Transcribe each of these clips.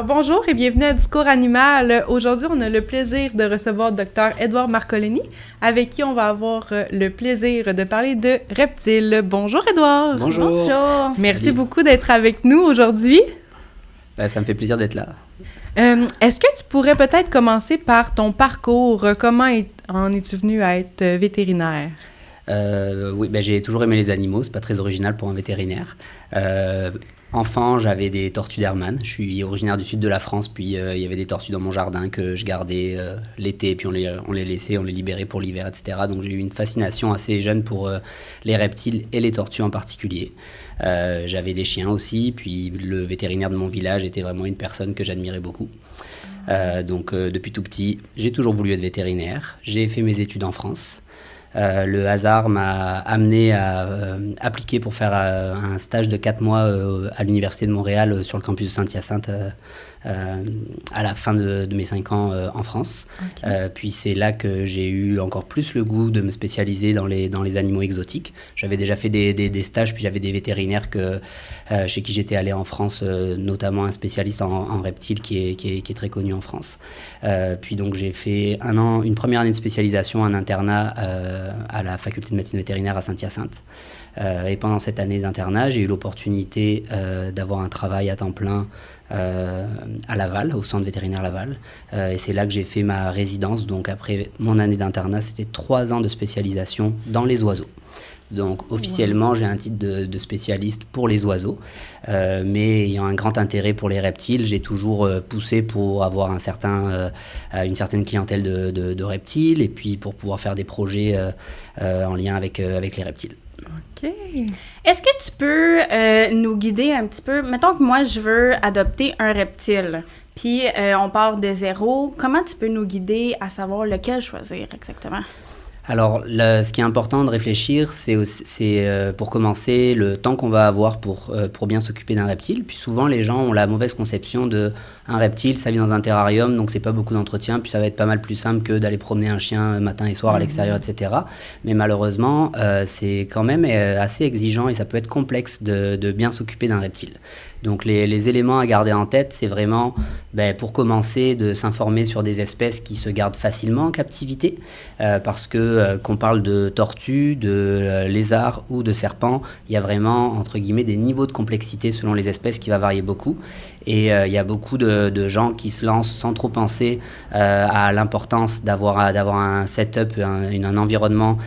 Bonjour et bienvenue à Discours Animal. Aujourd'hui, on a le plaisir de recevoir Dr. Edouard Marcolini, avec qui on va avoir le plaisir de parler de reptiles. Bonjour Edouard! Bonjour! Bonjour! Merci beaucoup d'être avec nous aujourd'hui. Ça me fait plaisir d'être là. Est-ce que tu pourrais peut-être commencer par ton parcours? Comment en es-tu venu à être vétérinaire? Oui, j'ai toujours aimé les animaux, c'est pas très original pour un vétérinaire. Enfant, j'avais des tortues d'Hermann. Je suis originaire du sud de la France, puis il y avait des tortues dans mon jardin que je gardais l'été, puis on les laissait, on les libérait pour l'hiver, etc. Donc j'ai eu une fascination assez jeune pour les reptiles et les tortues en particulier. J'avais des chiens aussi, puis le vétérinaire de mon village était vraiment une personne que j'admirais beaucoup. Donc depuis tout petit, j'ai toujours voulu être vétérinaire. J'ai fait mes études en France. Le hasard m'a amené à appliquer pour faire un stage de 4 mois à l'Université de Montréal sur le campus de Saint-Hyacinthe à la fin de mes 5 ans en France. Okay. Puis c'est là que j'ai eu encore plus le goût de me spécialiser dans les animaux exotiques. J'avais déjà fait des stages, puis j'avais des vétérinaires chez qui j'étais allé en France, notamment un spécialiste en reptiles qui est très connu en France. Puis donc j'ai fait une première année de spécialisation, un internat à la faculté de médecine vétérinaire à Saint-Hyacinthe. Et pendant cette année d'internat, j'ai eu l'opportunité d'avoir un travail à temps plein à Laval, au centre vétérinaire Laval. Et c'est là que j'ai fait ma résidence. Donc après mon année d'internat, c'était 3 ans de spécialisation dans les oiseaux. Donc officiellement, j'ai un titre de spécialiste pour les oiseaux, mais ayant un grand intérêt pour les reptiles, j'ai toujours poussé pour avoir une certaine clientèle de reptiles, et puis pour pouvoir faire des projets en lien avec les reptiles. OK. Est-ce que tu peux nous guider un petit peu? Mettons que moi, je veux adopter un reptile, puis on part de zéro. Comment tu peux nous guider à savoir lequel choisir exactement? Alors, ce qui est important de réfléchir, c'est pour commencer le temps qu'on va avoir pour bien s'occuper d'un reptile. Puis souvent, les gens ont la mauvaise conception d'un reptile, ça vit dans un terrarium, donc c'est pas beaucoup d'entretien, puis ça va être pas mal plus simple que d'aller promener un chien matin et soir à l'extérieur, etc. Mais malheureusement, c'est quand même assez exigeant et ça peut être complexe de bien s'occuper d'un reptile. Donc les éléments à garder en tête, c'est vraiment, pour commencer, de s'informer sur des espèces qui se gardent facilement en captivité, parce que qu'on parle de tortues, de lézards ou de serpents, il y a vraiment, entre guillemets, des niveaux de complexité selon les espèces qui va varier beaucoup. Et il y a beaucoup de gens qui se lancent sans trop penser à l'importance d'avoir un setup, un environnement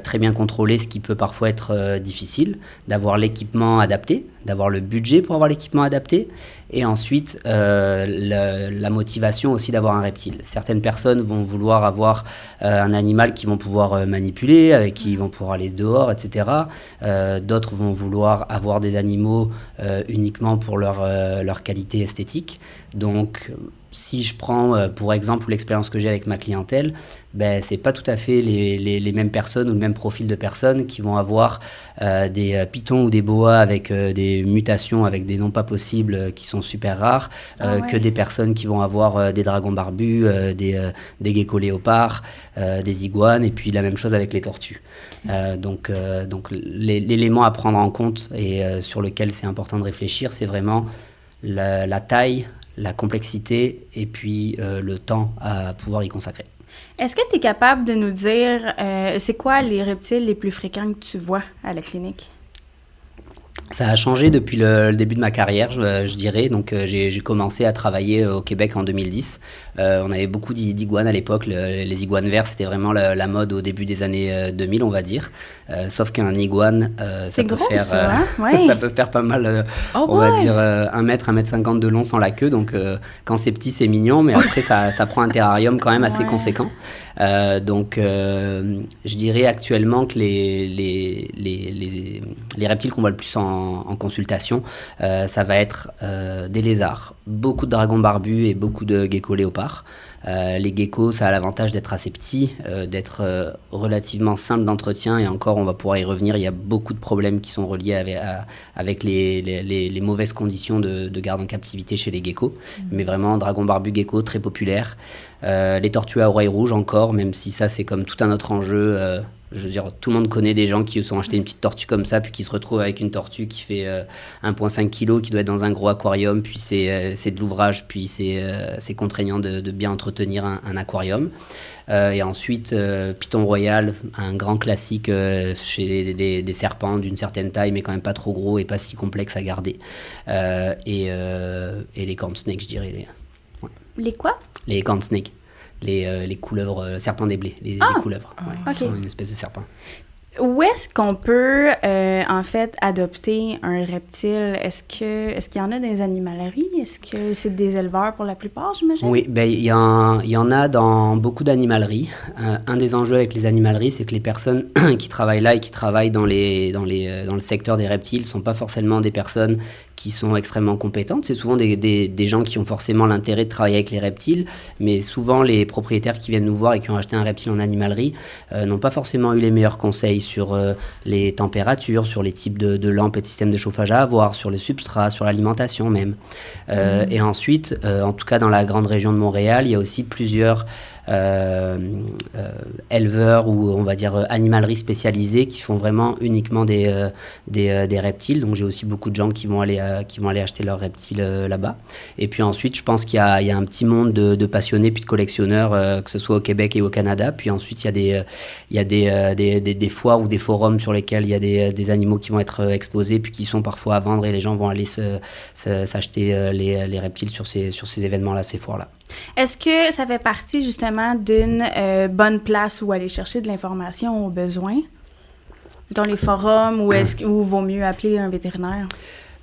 très bien contrôlé, ce qui peut parfois être difficile, d'avoir l'équipement adapté, d'avoir le budget pour avoir l'équipement adapté, et ensuite la motivation aussi d'avoir un reptile. Certaines personnes vont vouloir avoir un animal qu'ils vont pouvoir manipuler, avec qui ils vont pouvoir aller dehors, etc. D'autres vont vouloir avoir des animaux uniquement pour leur qualité esthétique. Donc si je prends pour exemple l'expérience que j'ai avec ma clientèle, c'est pas tout à fait les mêmes personnes ou le même profil de personnes qui vont avoir des pitons ou des boas avec des mutations, avec des noms pas possibles qui sont super rares, que des personnes qui vont avoir des dragons barbus, des geckos léopards, des iguanes, et puis la même chose avec les tortues. Donc l'élément à prendre en compte et sur lequel c'est important de réfléchir, c'est vraiment la taille, la complexité et puis le temps à pouvoir y consacrer. Est-ce que tu es capable de nous dire c'est quoi les reptiles les plus fréquents que tu vois à la clinique? Ça a changé depuis le début de ma carrière, je dirais. Donc, j'ai commencé à travailler au Québec en 2010. On avait beaucoup d'iguanes à l'époque. Les iguanes verts, c'était vraiment la mode au début des années 2000, on va dire. Sauf qu'un iguane, ça peut faire pas mal, va dire 1 mètre, 1 mètre 50 de long sans la queue. Donc, quand c'est petit, c'est mignon. Mais après, ça prend un terrarium quand même assez conséquent. Donc, je dirais actuellement que les reptiles qu'on voit le plus en consultation, ça va être des lézards, beaucoup de dragons barbus et beaucoup de geckos léopards. Les geckos, ça a l'avantage d'être assez petits, d'être relativement simple d'entretien, et encore, on va pouvoir y revenir. Il y a beaucoup de problèmes qui sont reliés avec les mauvaises conditions de garde en captivité chez les geckos. Mais vraiment, dragon barbu gecko, très populaire. Les tortues à oreilles rouges encore, même si ça, c'est comme tout un autre enjeu. Je veux dire, tout le monde connaît des gens qui se sont achetés une petite tortue comme ça, puis qui se retrouvent avec une tortue qui fait 1,5 kg, qui doit être dans un gros aquarium, puis c'est de l'ouvrage, puis c'est contraignant de bien entretenir un aquarium. Et ensuite, Python Royal, un grand classique chez des serpents d'une certaine taille, mais quand même pas trop gros et pas si complexe à garder. Et les corn snakes, je dirais. Les quoi? Les corn snakes. Les couleuvres, serpents des blés, les couleuvres, qui sont une espèce de serpent. Où est-ce qu'on peut, en fait, adopter un reptile? Est-ce qu'il y en a dans les animaleries? Est-ce que c'est des éleveurs pour la plupart, j'imagine? Oui, il y en a dans beaucoup d'animaleries. Un des enjeux avec les animaleries, c'est que les personnes qui travaillent là et qui travaillent dans le secteur des reptiles ne sont pas forcément des personnes qui sont extrêmement compétentes. C'est souvent des gens qui ont forcément l'intérêt de travailler avec les reptiles, mais souvent les propriétaires qui viennent nous voir et qui ont acheté un reptile en animalerie n'ont pas forcément eu les meilleurs conseils sur les températures, sur les types de lampes et de systèmes de chauffage à avoir, sur le substrat, sur l'alimentation même. Et ensuite, en tout cas dans la grande région de Montréal, il y a aussi plusieurs éleveurs ou on va dire animaleries spécialisées qui font vraiment uniquement des reptiles. Donc j'ai aussi beaucoup de gens qui vont aller acheter leurs reptiles là-bas. Et puis ensuite, je pense qu'il y a un petit monde de passionnés puis de collectionneurs, que ce soit au Québec et au Canada. Puis ensuite, il y a des foires ou des forums sur lesquels il y a des animaux qui vont être exposés puis qui sont parfois à vendre, et les gens vont aller s'acheter les reptiles sur ces événements-là, ces foires-là. Est-ce que ça fait partie justement d'une bonne place où aller chercher de l'information au besoin? Dans les forums, où vaut mieux appeler un vétérinaire?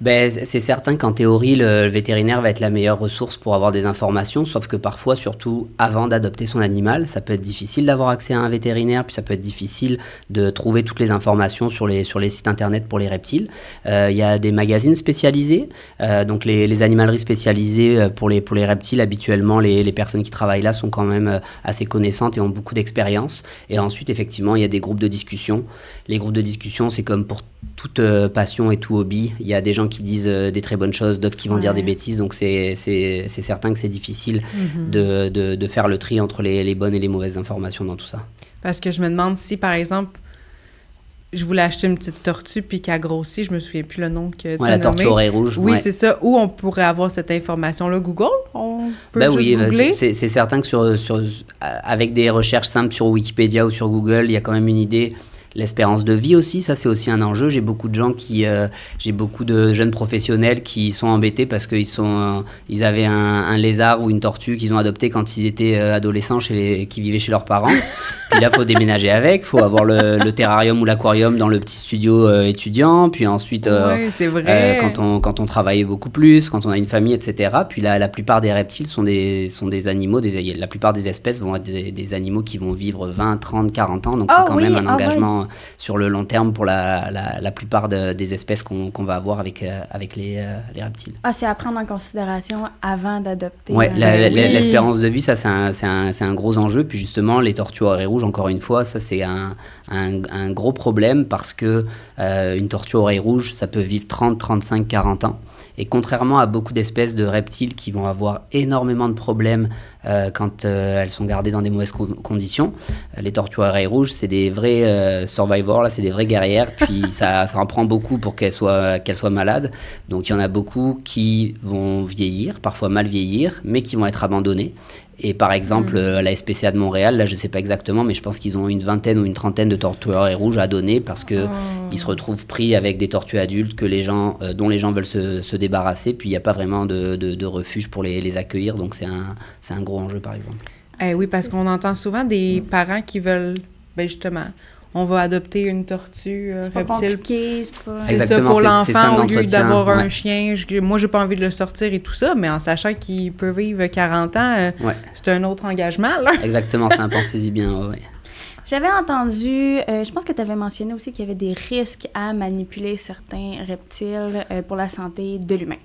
C'est certain qu'en théorie, le vétérinaire va être la meilleure ressource pour avoir des informations, sauf que parfois, surtout avant d'adopter son animal, ça peut être difficile d'avoir accès à un vétérinaire, puis ça peut être difficile de trouver toutes les informations sur les sites internet pour les reptiles. Il y a des magazines spécialisés, donc les animaleries spécialisées pour les reptiles, habituellement, les personnes qui travaillent là sont quand même assez connaissantes et ont beaucoup d'expérience. Et ensuite, effectivement, il y a des groupes de discussion. Les groupes de discussion, c'est comme pour toute passion et tout hobby. Il y a des gens qui disent des très bonnes choses, d'autres qui vont dire des bêtises, donc c'est certain que c'est difficile de faire le tri entre les bonnes et les mauvaises informations dans tout ça. Parce que je me demande si, par exemple, je voulais acheter une petite tortue puis qu'elle grossit, je me souviens plus le nom que tu as nommé. La tortue oreille rouge. Oui, c'est ça. Où on pourrait avoir cette information-là? Google? On peut juste googler? C'est certain que avec des recherches simples sur Wikipédia ou sur Google, il y a quand même une idée. L'espérance de vie aussi, ça c'est aussi un enjeu. J'ai beaucoup de jeunes professionnels qui sont embêtés parce qu'ils avaient un lézard ou une tortue qu'ils ont adopté quand ils étaient adolescents qui vivaient chez leurs parents. Puis là, il faut déménager avec, il faut avoir le terrarium ou l'aquarium dans le petit studio étudiant. Puis ensuite, c'est vrai. Quand on travaille beaucoup plus, quand on a une famille, etc. Puis la plupart des reptiles sont des animaux, la plupart des espèces vont être des animaux qui vont vivre 20, 30, 40 ans. Donc c'est quand même un engagement sur le long terme pour la plupart des espèces qu'on va avoir avec les reptiles. C'est à prendre en considération avant d'adopter. Oui, l'espérance de vie, ça c'est un gros enjeu. Puis justement, les tortues oreilles rouges, encore une fois, ça c'est un gros problème parce que une tortue oreille rouge, ça peut vivre 30, 35, 40 ans. Et contrairement à beaucoup d'espèces de reptiles qui vont avoir énormément de problèmes quand elles sont gardées dans des mauvaises conditions, les tortues oreilles rouges, c'est des vrais survivors, là, c'est des vraies guerrières. Puis ça en prend beaucoup pour qu'elles soient malades. Donc il y en a beaucoup qui vont vieillir, parfois mal vieillir, mais qui vont être abandonnées. Et par exemple, à la SPCA de Montréal, là je ne sais pas exactement, mais je pense qu'ils ont une vingtaine ou une trentaine de tortues oreilles rouges à donner parce qu'ils se retrouvent pris avec des tortues adultes dont les gens veulent se débarrasser. Puis il n'y a pas vraiment de refuge pour les accueillir. Donc c'est un gros enjeu, par exemple. Oui, parce qu'on entend souvent des parents qui veulent, justement, on va adopter une tortue reptile. C'est ça pour l'enfant au lieu d'avoir un chien. Moi, j'ai pas envie de le sortir et tout ça, mais en sachant qu'il peut vivre 40 ans, c'est un autre engagement, là. Exactement, ça, pensez-y bien, oui. J'avais entendu, je pense que tu avais mentionné aussi qu'il y avait des risques à manipuler certains reptiles pour la santé de l'humain.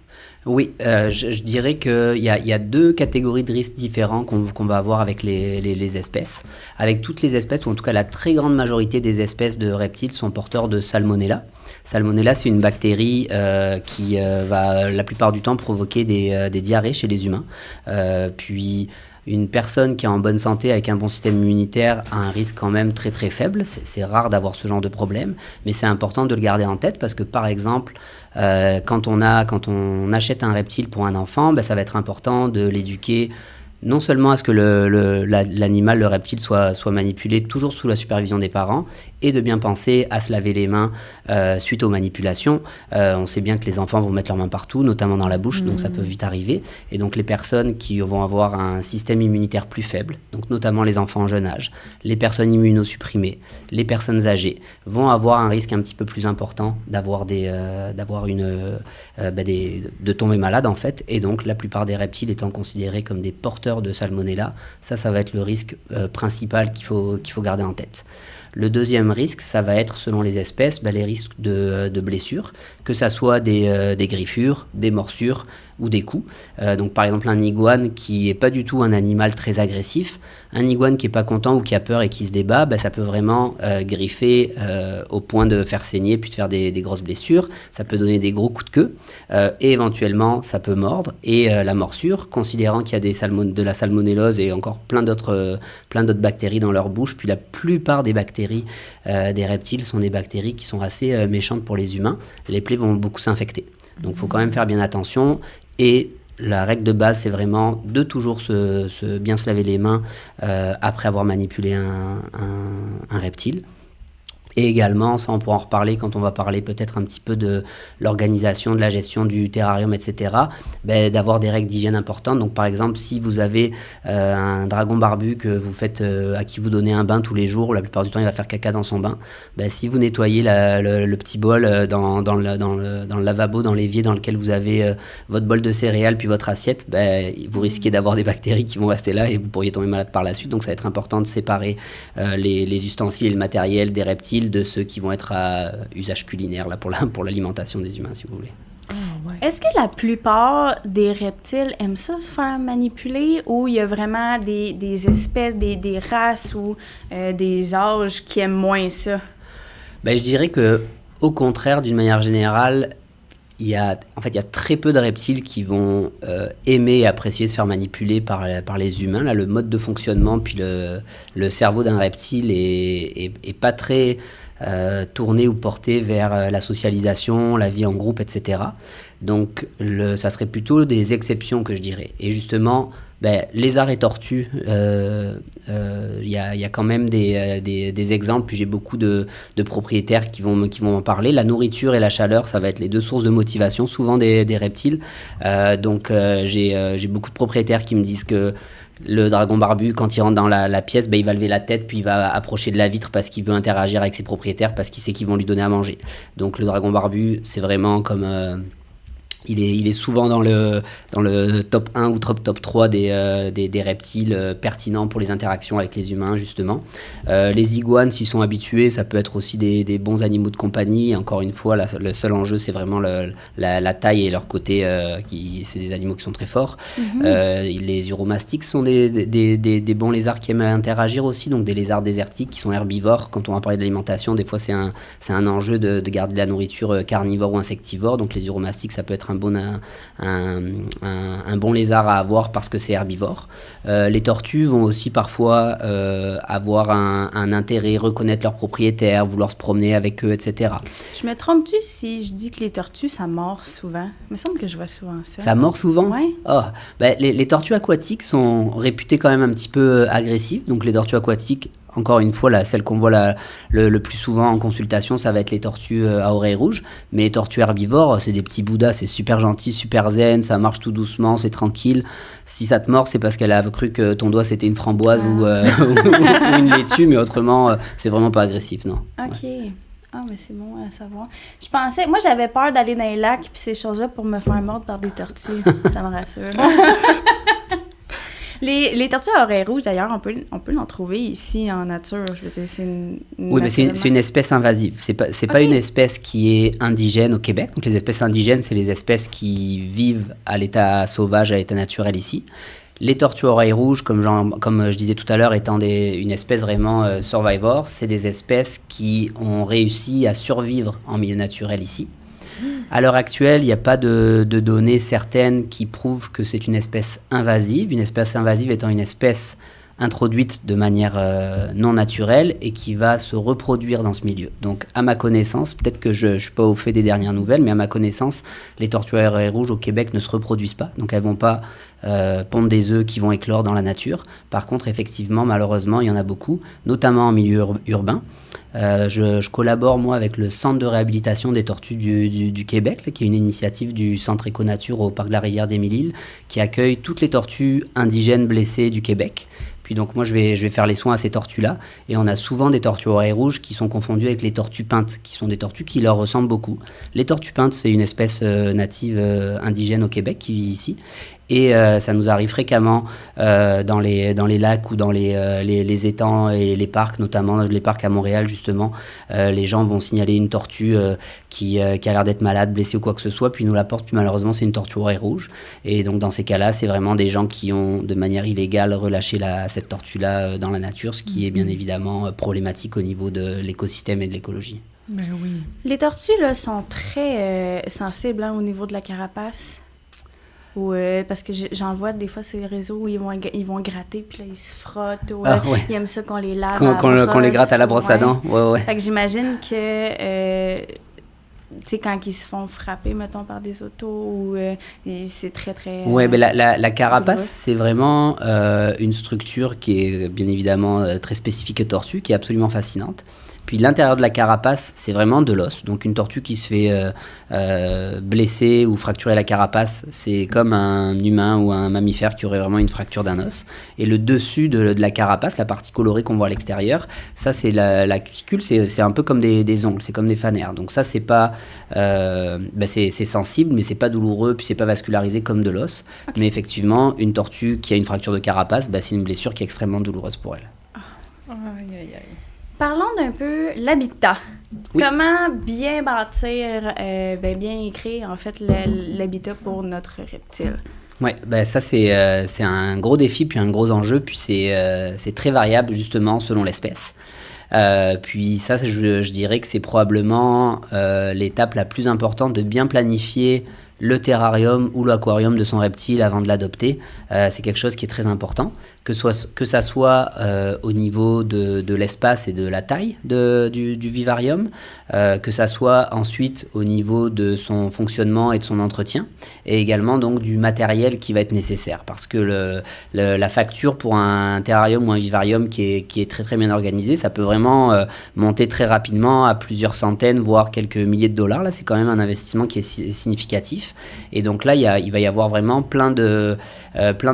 Oui, je dirais qu'il y a 2 catégories de risques différents qu'on va avoir avec les espèces. Avec toutes les espèces, ou en tout cas la très grande majorité des espèces de reptiles sont porteurs de Salmonella. Salmonella, c'est une bactérie qui va la plupart du temps provoquer des diarrhées chez les humains. Puis une personne qui est en bonne santé avec un bon système immunitaire a un risque quand même très très faible. C'est rare d'avoir ce genre de problème, mais c'est important de le garder en tête parce que par exemple, quand on achète un reptile pour un enfant, ça va être important de l'éduquer non seulement à ce que l'animal, le reptile, soit manipulé toujours sous la supervision des parents, et de bien penser à se laver les mains suite aux manipulations. On sait bien que les enfants vont mettre leurs mains partout, notamment dans la bouche, donc ça peut vite arriver. Et donc les personnes qui vont avoir un système immunitaire plus faible, donc notamment les enfants en jeune âge, les personnes immunosupprimées, les personnes âgées, vont avoir un risque un petit peu plus important de tomber malade en fait. Et donc la plupart des reptiles étant considérés comme des porteurs de Salmonella, ça va être le risque principal qu'il faut garder en tête. Le deuxième risque, ça va être, selon les espèces, les risques de blessures, que ça soit des griffures, des morsures ou des coups. Donc par exemple un iguane qui n'est pas du tout un animal très agressif, un iguane qui n'est pas content ou qui a peur et qui se débat, ça peut vraiment griffer au point de faire saigner puis de faire des grosses blessures. Ça peut donner des gros coups de queue et éventuellement ça peut mordre. Et la morsure, considérant qu'il y a de la salmonellose et encore plein d'autres bactéries dans leur bouche, puis la plupart des bactéries des reptiles sont des bactéries qui sont assez méchantes pour les humains, les plaies vont beaucoup s'infecter. Donc il faut quand même faire bien attention. Et la règle de base, c'est vraiment de toujours bien se laver les mains après avoir manipulé un reptile. Et également, ça on pourra en reparler quand on va parler peut-être un petit peu de l'organisation, de la gestion du terrarium, etc. D'avoir des règles d'hygiène importantes. Donc par exemple, si vous avez un dragon barbu que vous faites, à qui vous donnez un bain tous les jours, la plupart du temps il va faire caca dans son bain. Si vous nettoyez le petit bol dans le lavabo, dans l'évier dans lequel vous avez votre bol de céréales puis votre assiette, vous risquez d'avoir des bactéries qui vont rester là et vous pourriez tomber malade par la suite. Donc ça va être important de séparer les ustensiles et le matériel des reptiles de ceux qui vont être à usage culinaire là, pour l'alimentation des humains, si vous voulez. Oh, ouais. Est-ce que la plupart des reptiles aiment ça, se faire manipuler, ou il y a vraiment des espèces, des races ou des âges qui aiment moins ça? Je dirais qu'au contraire, d'une manière générale, il y a très peu de reptiles qui vont aimer et apprécier se faire manipuler par les humains. Là, le mode de fonctionnement puis le cerveau d'un reptile est pas très tourné ou porté vers la socialisation, la vie en groupe, etc. Donc, ça serait plutôt des exceptions que je dirais. Et justement, lézards et tortues, il y a quand même des exemples, puis j'ai beaucoup de propriétaires qui vont m'en parler. La nourriture et la chaleur, ça va être les 2 sources de motivation, souvent des reptiles. Donc j'ai beaucoup de propriétaires qui me disent que le dragon barbu, quand il rentre dans la pièce, il va lever la tête, puis il va approcher de la vitre parce qu'il veut interagir avec ses propriétaires, parce qu'il sait qu'ils vont lui donner à manger. Donc le dragon barbu, c'est vraiment comme... Il est souvent dans le top 1 ou top 3 des reptiles pertinents pour les interactions avec les humains, justement. Les iguanes, s'ils sont habitués, ça peut être aussi des bons animaux de compagnie. Encore une fois, le seul enjeu, c'est vraiment la taille et leur côté. C'est des animaux qui sont très forts. Les uromastyques sont des bons lézards qui aiment interagir aussi, donc des lézards désertiques qui sont herbivores. Quand on va parler de l'alimentation, des fois, c'est un enjeu de garder de la nourriture carnivore ou insectivore. Donc les uromastyques, ça peut être un bon lézard à avoir parce que c'est herbivore. Les tortues vont aussi parfois avoir un intérêt, reconnaître leurs propriétaires, vouloir se promener avec eux, etc. Je me trompe-tu si je dis que les tortues, ça mord souvent? Il me semble que je vois souvent ça. Ça mord souvent? Oui. Les tortues aquatiques sont réputées quand même un petit peu agressives. Donc les tortues aquatiques, encore une fois, celle qu'on voit le plus souvent en consultation, ça va être les tortues à oreilles rouges. Mais les tortues herbivores, c'est des petits bouddhas, c'est super gentil, super zen, ça marche tout doucement, c'est tranquille. Si ça te mord, c'est parce qu'elle a cru que ton doigt c'était une framboise ou une laitue, mais autrement, c'est vraiment pas agressif, non. Ok. Ouais. Ah, mais c'est bon à savoir. Moi, j'avais peur d'aller dans les lacs puis ces choses-là pour me faire mordre par des tortues. Ça me rassure. Les tortues à oreilles rouges, d'ailleurs, on peut en trouver ici en nature. Je veux dire, c'est oui, mais c'est une espèce invasive. C'est pas une espèce qui est indigène au Québec. Donc les espèces indigènes, c'est les espèces qui vivent à l'état sauvage, à l'état naturel ici. Les tortues à oreilles rouges, comme je disais tout à l'heure, étant une espèce vraiment survivor, c'est des espèces qui ont réussi à survivre en milieu naturel ici. À l'heure actuelle, il n'y a pas de données certaines qui prouvent que c'est une espèce invasive. Une espèce invasive étant une espèce introduite de manière non naturelle et qui va se reproduire dans ce milieu. Donc, à ma connaissance, peut-être que je ne suis pas au fait des dernières nouvelles, mais à ma connaissance, les tortues à oreilles rouges au Québec ne se reproduisent pas. Donc, elles ne vont pas pondre des œufs qui vont éclore dans la nature. Par contre, effectivement, malheureusement, il y en a beaucoup, notamment en milieu urbain. Je collabore, moi, avec le Centre de réhabilitation des tortues du Québec, là, qui est une initiative du Centre Éconature au Parc de la Rivière-des-Mille-Îles, qui accueille toutes les tortues indigènes blessées du Québec. Puis donc, moi, je vais faire les soins à ces tortues-là. Et on a souvent des tortues à oreilles rouges qui sont confondues avec les tortues peintes, qui sont des tortues qui leur ressemblent beaucoup. Les tortues peintes, c'est une espèce native indigène au Québec qui vit ici. Et ça nous arrive fréquemment dans les lacs ou dans les étangs et les parcs, notamment les parcs à Montréal, justement. Les gens vont signaler une tortue qui a l'air d'être malade, blessée ou quoi que ce soit, puis ils nous la portent, puis malheureusement, c'est une tortue à oreilles rouges. Et donc, dans ces cas-là, c'est vraiment des gens qui ont, de manière illégale, relâché cette tortue-là dans la nature, ce qui est bien évidemment problématique au niveau de l'écosystème et de l'écologie. Ben oui. Les tortues, là, sont très sensibles au niveau de la carapace. Parce que j'en vois des fois sur les réseaux où ils vont gratter, puis là, ils se frottent. Ils aiment ça qu'on les lave qu'on les gratte à la brosse à dents. Ouais. Fait que j'imagine que, tu sais, quand ils se font frapper, mettons, par des autos, c'est très, très... Oui, mais la carapace, c'est vraiment une structure qui est bien évidemment très spécifique aux tortues, qui est absolument fascinante. Puis l'intérieur de la carapace, c'est vraiment de l'os. Donc une tortue qui se fait blesser ou fracturer la carapace, c'est comme un humain ou un mammifère qui aurait vraiment une fracture d'un os. Et le dessus de la carapace, la partie colorée qu'on voit à l'extérieur, ça c'est la cuticule, c'est un peu comme des ongles, c'est comme des fanères. Donc ça c'est pas, c'est sensible, mais c'est pas douloureux, puis c'est pas vascularisé comme de l'os. Okay. Mais effectivement, une tortue qui a une fracture de carapace, c'est une blessure qui est extrêmement douloureuse pour elle. Aïe. Parlons d'un peu l'habitat. Oui. Comment bien bâtir, bien écrire en fait l'habitat pour notre reptile? Oui, ça c'est un gros défi puis un gros enjeu, puis c'est très variable justement selon l'espèce. Puis ça, je dirais que c'est probablement l'étape la plus importante de bien planifier le terrarium ou l'aquarium de son reptile avant de l'adopter. C'est quelque chose qui est très important, que ça soit au niveau de l'espace et de la taille du vivarium, que ça soit ensuite au niveau de son fonctionnement et de son entretien, et également donc du matériel qui va être nécessaire, parce que la facture pour un terrarium ou un vivarium qui est très très bien organisé, ça peut vraiment monter très rapidement à plusieurs centaines, voire quelques milliers de dollars. Là, c'est quand même un investissement qui est significatif. Et donc là, il va y avoir vraiment plein de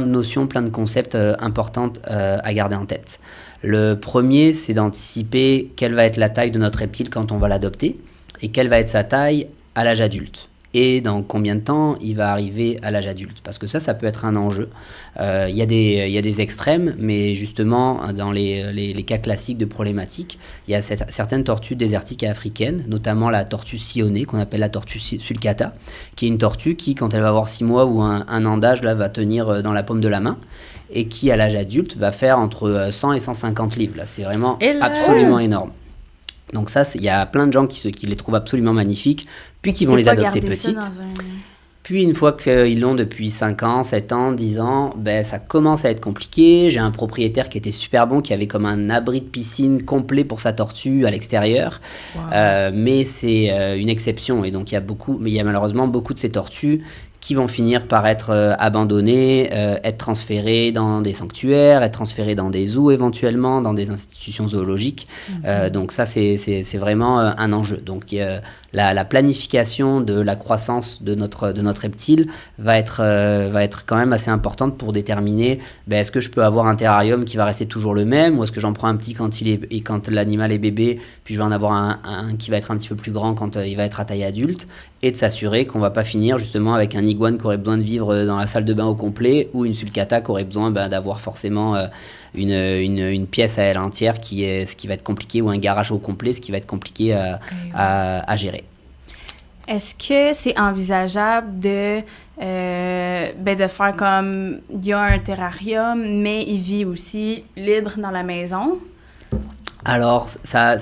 notions, plein de concepts importantes à garder en tête. Le premier, c'est d'anticiper quelle va être la taille de notre reptile quand on va l'adopter et quelle va être sa taille à l'âge adulte. Et dans combien de temps il va arriver à l'âge adulte. Parce que ça peut être un enjeu. Il y a des extrêmes, mais justement, dans les cas classiques de problématiques, il y a certaines tortues désertiques et africaines, notamment la tortue sillonnée, qu'on appelle la tortue sulcata, qui est une tortue qui, quand elle va avoir 6 mois ou un an d'âge, là, va tenir dans la paume de la main, et qui, à l'âge adulte, va faire entre 100 et 150 livres. Là, c'est vraiment absolument énorme. Donc ça, il y a plein de gens qui les trouvent absolument magnifiques, puis qui vont les adopter petites. Puis une fois qu'ils l'ont depuis 5 ans, 7 ans, 10 ans, ça commence à être compliqué. J'ai un propriétaire qui était super bon, qui avait comme un abri de piscine complet pour sa tortue à l'extérieur. Wow. Mais c'est une exception. Et donc il y a malheureusement beaucoup de ces tortues qui vont finir par être abandonnés, être transférés dans des sanctuaires, être transférés dans des zoos éventuellement, dans des institutions zoologiques. Donc ça, c'est vraiment un enjeu. Donc la planification de la croissance de notre reptile va être quand même assez importante pour déterminer est-ce que je peux avoir un terrarium qui va rester toujours le même, ou est-ce que j'en prends un petit quand l'animal est bébé, puis je vais en avoir un qui va être un petit peu plus grand quand il va être à taille adulte, et de s'assurer qu'on ne va pas finir justement avec un iguane qui aurait besoin de vivre dans la salle de bain au complet, ou une sulcata qui aurait besoin d'avoir forcément une pièce à elle entière, ce qui va être compliqué, ou un garage au complet, ce qui va être compliqué à gérer. Est-ce que c'est envisageable de faire comme il y a un terrarium, mais il vit aussi libre dans la maison? Alors, ça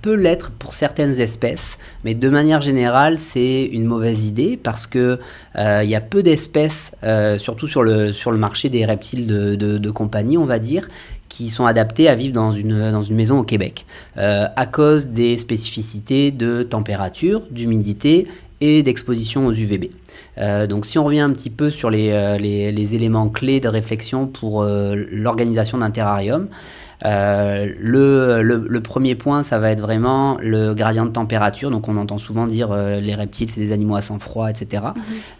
peut l'être pour certaines espèces, mais de manière générale, c'est une mauvaise idée parce que y a peu d'espèces, surtout sur le marché des reptiles de compagnie, on va dire, qui sont adaptés à vivre dans une maison au Québec, à cause des spécificités de température, d'humidité et d'exposition aux UVB. Donc si on revient un petit peu sur les éléments clés de réflexion pour l'organisation d'un terrarium, le premier point, ça va être vraiment le gradient de température. Donc on entend souvent dire les reptiles, c'est des animaux à sang froid, etc.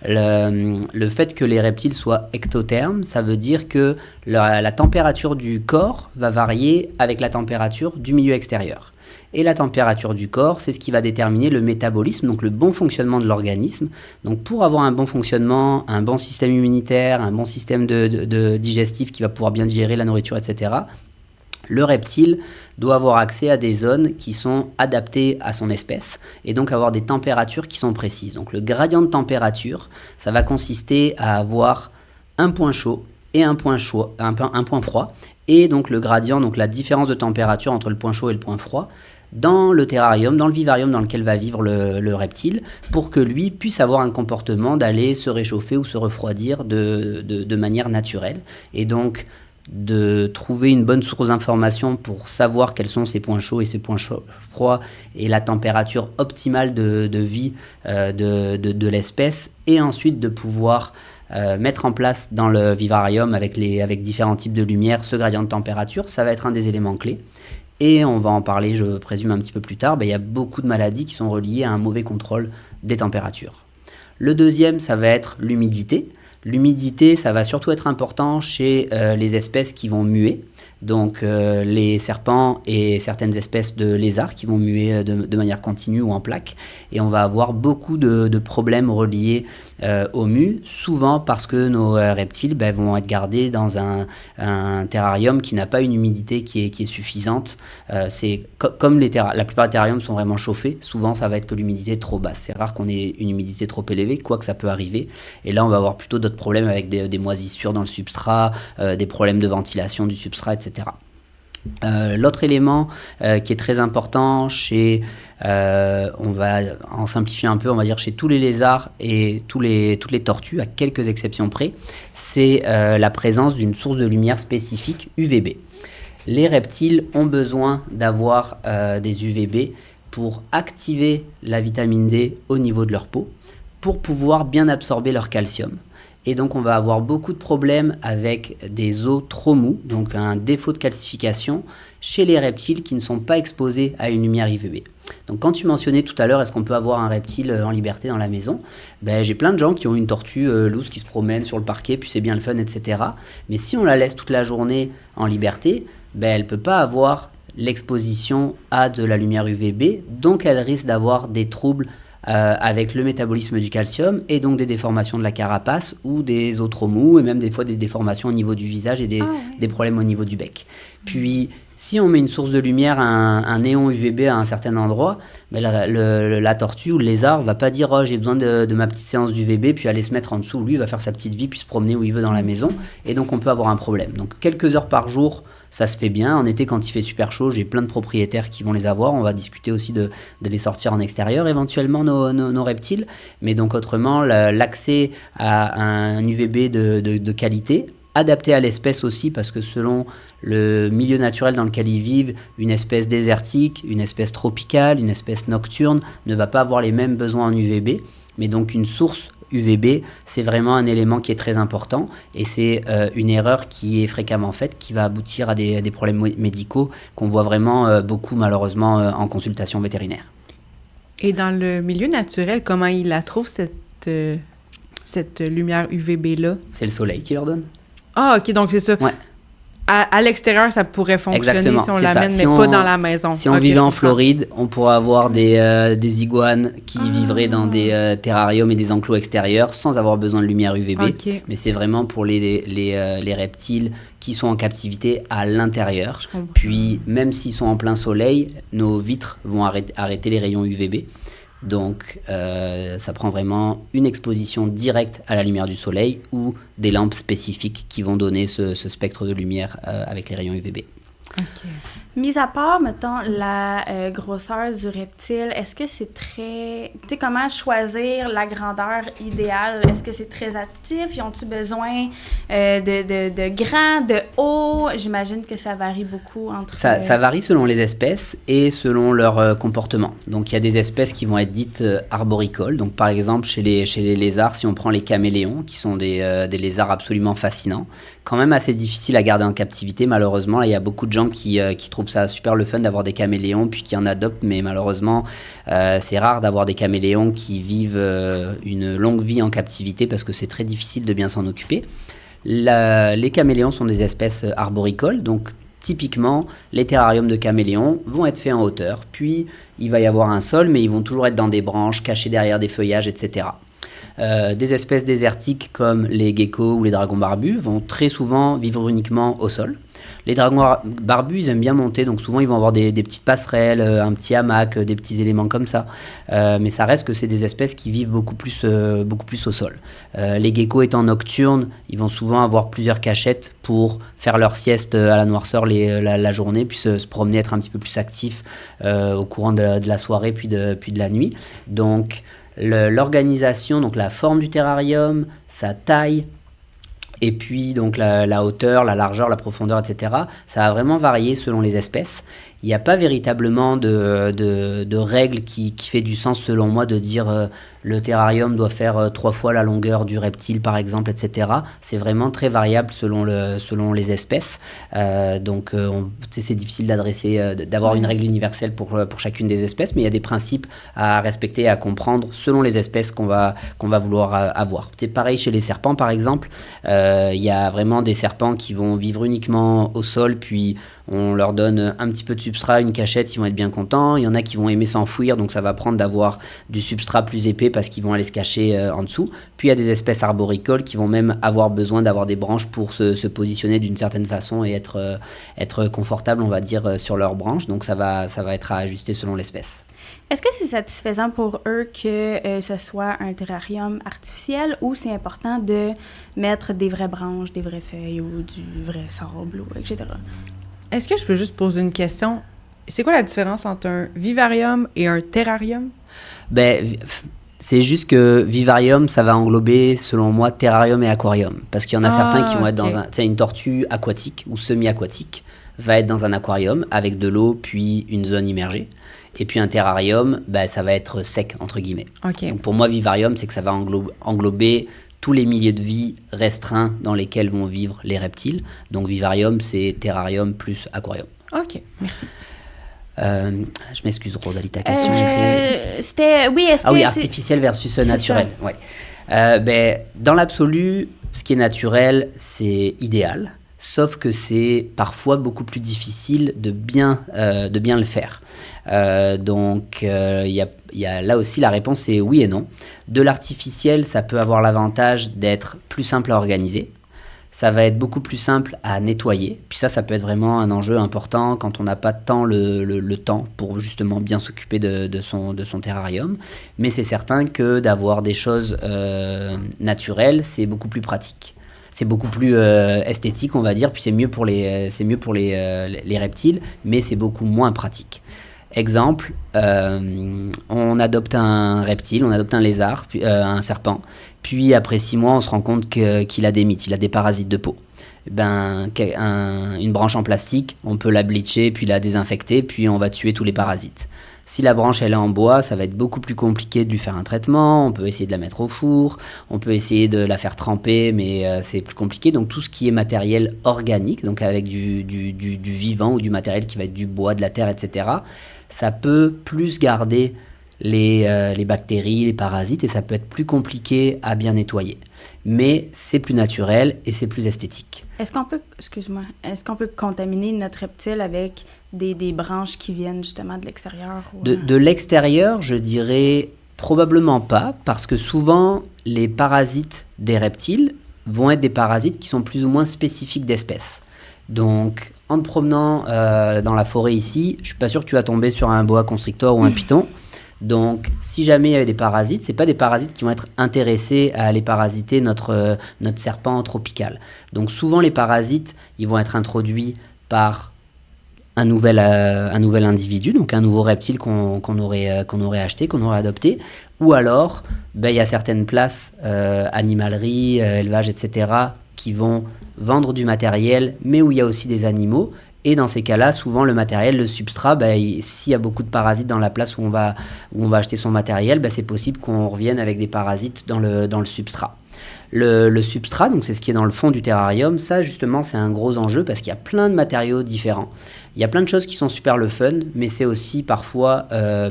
Le fait que les reptiles soient ectothermes, ça veut dire que la température du corps va varier avec la température du milieu extérieur. Et la température du corps, c'est ce qui va déterminer le métabolisme, donc le bon fonctionnement de l'organisme. Donc pour avoir un bon fonctionnement, un bon système immunitaire, un bon système de digestif qui va pouvoir bien digérer la nourriture, etc., le reptile doit avoir accès à des zones qui sont adaptées à son espèce et donc avoir des températures qui sont précises. Donc le gradient de température, ça va consister à avoir un point chaud et un point froid. Et donc le gradient, donc la différence de température entre le point chaud et le point froid, dans le terrarium, dans le vivarium dans lequel va vivre le reptile, pour que lui puisse avoir un comportement d'aller se réchauffer ou se refroidir de manière naturelle. Et donc de trouver une bonne source d'information pour savoir quels sont ces points chauds et ces points froids et la température optimale de vie de l'espèce, et ensuite de pouvoir mettre en place dans le vivarium avec différents types de lumière ce gradient de température. Ça va être un des éléments clés. Et on va en parler, je présume, un petit peu plus tard. Il y a beaucoup de maladies qui sont reliées à un mauvais contrôle des températures. Le deuxième, ça va être l'humidité. L'humidité, ça va surtout être important chez les espèces qui vont muer. Donc les serpents et certaines espèces de lézards qui vont muer de manière continue ou en plaque. Et on va avoir beaucoup de problèmes reliés aux mues, souvent parce que nos reptiles vont être gardés dans un terrarium qui n'a pas une humidité qui est suffisante. C'est comme la plupart des terrariums sont vraiment chauffés, souvent ça va être que l'humidité est trop basse. C'est rare qu'on ait une humidité trop élevée, quoique ça peut arriver. Et là on va avoir plutôt d'autres problèmes avec des moisissures dans le substrat, des problèmes de ventilation du substrat, etc. L'autre élément qui est très important on va en simplifier un peu, on va dire chez tous les lézards et toutes les tortues, à quelques exceptions près, c'est la présence d'une source de lumière spécifique UVB. Les reptiles ont besoin d'avoir des UVB pour activer la vitamine D au niveau de leur peau, pour pouvoir bien absorber leur calcium. Et donc on va avoir beaucoup de problèmes avec des os trop mous, donc un défaut de calcification chez les reptiles qui ne sont pas exposés à une lumière UVB. Donc quand tu mentionnais tout à l'heure, est-ce qu'on peut avoir un reptile en liberté dans la maison ? J'ai plein de gens qui ont une tortue loose qui se promène sur le parquet, puis c'est bien le fun, etc. Mais si on la laisse toute la journée en liberté, elle ne peut pas avoir l'exposition à de la lumière UVB, donc elle risque d'avoir des troubles avec le métabolisme du calcium et donc des déformations de la carapace ou des os trop mous et même des fois des déformations au niveau du visage et des problèmes au niveau du bec. Puis si on met une source de lumière, un néon UVB à un certain endroit, la tortue ou le lézard va pas dire « Oh, j'ai besoin de ma petite séance d'UVB » puis aller se mettre en dessous. Lui, il va faire sa petite vie puis se promener où il veut dans la maison et donc on peut avoir un problème. Donc quelques heures par jour, ça se fait bien. En été, quand il fait super chaud, j'ai plein de propriétaires qui vont les avoir. On va discuter aussi de les sortir en extérieur, éventuellement, nos reptiles. Mais donc, autrement, l'accès à un UVB de qualité, adapté à l'espèce aussi, parce que selon le milieu naturel dans lequel ils vivent, une espèce désertique, une espèce tropicale, une espèce nocturne ne va pas avoir les mêmes besoins en UVB. Mais donc, une source UVB, c'est vraiment un élément qui est très important et c'est une erreur qui est fréquemment faite qui va aboutir à des problèmes médicaux qu'on voit vraiment beaucoup malheureusement en consultation vétérinaire. Et dans le milieu naturel, comment ils la trouvent cette lumière UVB-là? C'est le soleil qui leur donne. Ah, ok, donc c'est ça. Ouais. à l'extérieur, ça pourrait fonctionner. Exactement, si on l'amène, mais pas dans la maison. Si on vivait en Floride, on pourrait avoir des iguanes qui vivraient dans des terrariums et des enclos extérieurs sans avoir besoin de lumière UVB. Okay. Mais c'est vraiment pour les reptiles qui sont en captivité à l'intérieur. Puis, même s'ils sont en plein soleil, nos vitres vont arrêter les rayons UVB. Donc, ça prend vraiment une exposition directe à la lumière du soleil ou des lampes spécifiques qui vont donner ce spectre de lumière avec les rayons UVB. OK. Mis à part, mettons, la grosseur du reptile, est-ce que c'est très... Tu sais, comment choisir la grandeur idéale? Est-ce que c'est très actif? Ils ont-ils besoin de grand, de haut? J'imagine que ça varie beaucoup entre... Ça varie selon les espèces et selon leur comportement. Donc, il y a des espèces qui vont être dites arboricoles. Donc, par exemple, chez les lézards, si on prend les caméléons, qui sont des lézards absolument fascinants, quand même assez difficiles à garder en captivité, malheureusement. Là, il y a beaucoup de gens qui trouvent ça super le fun d'avoir des caméléons puis qui en adoptent, mais malheureusement c'est rare d'avoir des caméléons qui vivent une longue vie en captivité parce que c'est très difficile de bien s'en occuper. Les caméléons sont des espèces arboricoles, donc typiquement les terrariums de caméléons vont être faits en hauteur, puis il va y avoir un sol, mais ils vont toujours être dans des branches, cachés derrière des feuillages, etc. Des espèces désertiques comme les geckos ou les dragons barbus vont très souvent vivre uniquement au sol. Les dragons barbus, ils aiment bien monter, donc souvent ils vont avoir des petites passerelles, un petit hamac, des petits éléments comme ça. Mais ça reste que c'est des espèces qui vivent beaucoup plus au sol. Les geckos étant nocturnes, ils vont souvent avoir plusieurs cachettes pour faire leur sieste à la noirceur la journée, puis se promener, être un petit peu plus actifs au courant de la soirée puis de la nuit. Donc l'organisation, donc la forme du terrarium, sa taille, et puis donc la hauteur, la largeur, la profondeur, etc. Ça va vraiment varier selon les espèces. Il n'y a pas véritablement de règle qui fait du sens selon moi de dire le terrarium doit faire 3 fois la longueur du reptile par exemple, etc. C'est vraiment très variable selon les espèces. Donc c'est difficile d'avoir une règle universelle pour chacune des espèces, mais il y a des principes à respecter et à comprendre selon les espèces qu'on va vouloir avoir. C'est pareil chez les serpents par exemple. Il y a vraiment des serpents qui vont vivre uniquement au sol, puis on leur donne un petit peu de substrat, une cachette, ils vont être bien contents. Il y en a qui vont aimer s'enfouir, donc ça va prendre d'avoir du substrat plus épais parce qu'ils vont aller se cacher en dessous. Puis il y a des espèces arboricoles qui vont même avoir besoin d'avoir des branches pour se positionner d'une certaine façon et être confortable, on va dire, sur leurs branches. Donc ça va être à ajuster selon l'espèce. Est-ce que c'est satisfaisant pour eux que ce soit un terrarium artificiel ou c'est important de mettre des vraies branches, des vraies feuilles ou du vrai sable, etc.? Est-ce que je peux juste poser une question? C'est quoi la différence entre un vivarium et un terrarium? C'est juste que vivarium, ça va englober, selon moi, terrarium et aquarium. Parce qu'il y en a certains qui vont être dans une tortue aquatique ou semi-aquatique va être dans un aquarium avec de l'eau puis une zone immergée. Et puis un terrarium, ça va être sec, entre guillemets. Okay. Donc pour moi, vivarium, c'est que ça va englober tous les milieux de vie restreints dans lesquels vont vivre les reptiles. Donc vivarium, c'est terrarium plus aquarium. OK, merci. Je m'excuse, Rosalie, ta question c'était... Oui, est-ce que... oui, artificiel versus naturel. Ouais. Dans l'absolu, ce qui est naturel, c'est idéal. Sauf que c'est parfois beaucoup plus difficile de bien le faire. Donc, là aussi, la réponse est oui et non. De l'artificiel, ça peut avoir l'avantage d'être plus simple à organiser. Ça va être beaucoup plus simple à nettoyer. Puis ça peut être vraiment un enjeu important quand on n'a pas tant le temps pour justement bien s'occuper de son terrarium. Mais c'est certain que d'avoir des choses naturelles, c'est beaucoup plus pratique. C'est beaucoup plus esthétique, on va dire, puis c'est mieux pour les reptiles, mais c'est beaucoup moins pratique. Exemple, on adopte un reptile, on adopte un lézard, puis, un serpent, puis après 6 mois, on se rend compte qu'il a des mites, il a des parasites de peau. Une branche en plastique, on peut la bleacher, puis la désinfecter, puis on va tuer tous les parasites. Si la branche elle est en bois, ça va être beaucoup plus compliqué de lui faire un traitement. On peut essayer de la mettre au four, on peut essayer de la faire tremper, mais c'est plus compliqué. Donc tout ce qui est matériel organique, donc avec du vivant ou du matériel qui va être du bois, de la terre, etc., ça peut plus garder les bactéries, les parasites, et ça peut être plus compliqué à bien nettoyer. Mais c'est plus naturel et c'est plus esthétique. Est-ce qu'on peut contaminer notre reptile avec des branches qui viennent justement de l'extérieur? De l'extérieur, je dirais probablement pas, parce que souvent, les parasites des reptiles vont être des parasites qui sont plus ou moins spécifiques d'espèces. Donc, en te promenant dans la forêt ici, je suis pas sûr que tu vas tomber sur un boa constrictor ou un python. Donc, si jamais il y avait des parasites, c'est pas des parasites qui vont être intéressés à aller parasiter notre serpent tropical. Donc, souvent, les parasites, ils vont être introduits par un nouvel individu, donc un nouveau reptile qu'on aurait acheté, qu'on aurait adopté. Ou alors, il y a certaines places, animalerie, élevage, etc., qui vont vendre du matériel, mais où il y a aussi des animaux. Et dans ces cas-là, souvent le matériel, le substrat, s'il y a beaucoup de parasites dans la place où on va acheter son matériel, c'est possible qu'on revienne avec des parasites dans le substrat. Le substrat, donc c'est ce qui est dans le fond du terrarium, ça justement c'est un gros enjeu parce qu'il y a plein de matériaux différents. Il y a plein de choses qui sont super le fun, mais c'est aussi parfois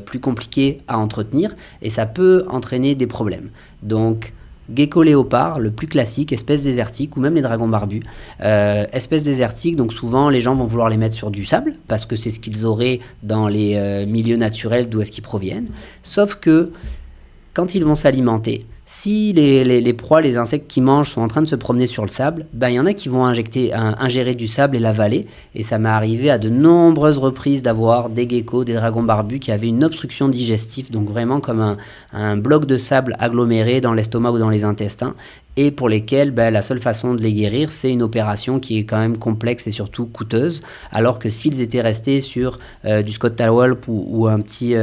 plus compliqué à entretenir et ça peut entraîner des problèmes. Donc, gecko léopard, le plus classique, espèce désertique, ou même les dragons barbus. Espèces désertiques, donc souvent les gens vont vouloir les mettre sur du sable, parce que c'est ce qu'ils auraient dans les milieux naturels d'où est-ce qu'ils proviennent. Sauf que, quand ils vont s'alimenter, si les proies, les insectes qui mangent sont en train de se promener sur le sable, il y en a qui vont ingérer du sable et l'avaler. Et ça m'est arrivé à de nombreuses reprises d'avoir des geckos, des dragons barbus qui avaient une obstruction digestive, donc vraiment comme un bloc de sable aggloméré dans l'estomac ou dans les intestins, et pour lesquels la seule façon de les guérir, c'est une opération qui est quand même complexe et surtout coûteuse, alors que s'ils étaient restés sur du Scott Towel ou un petit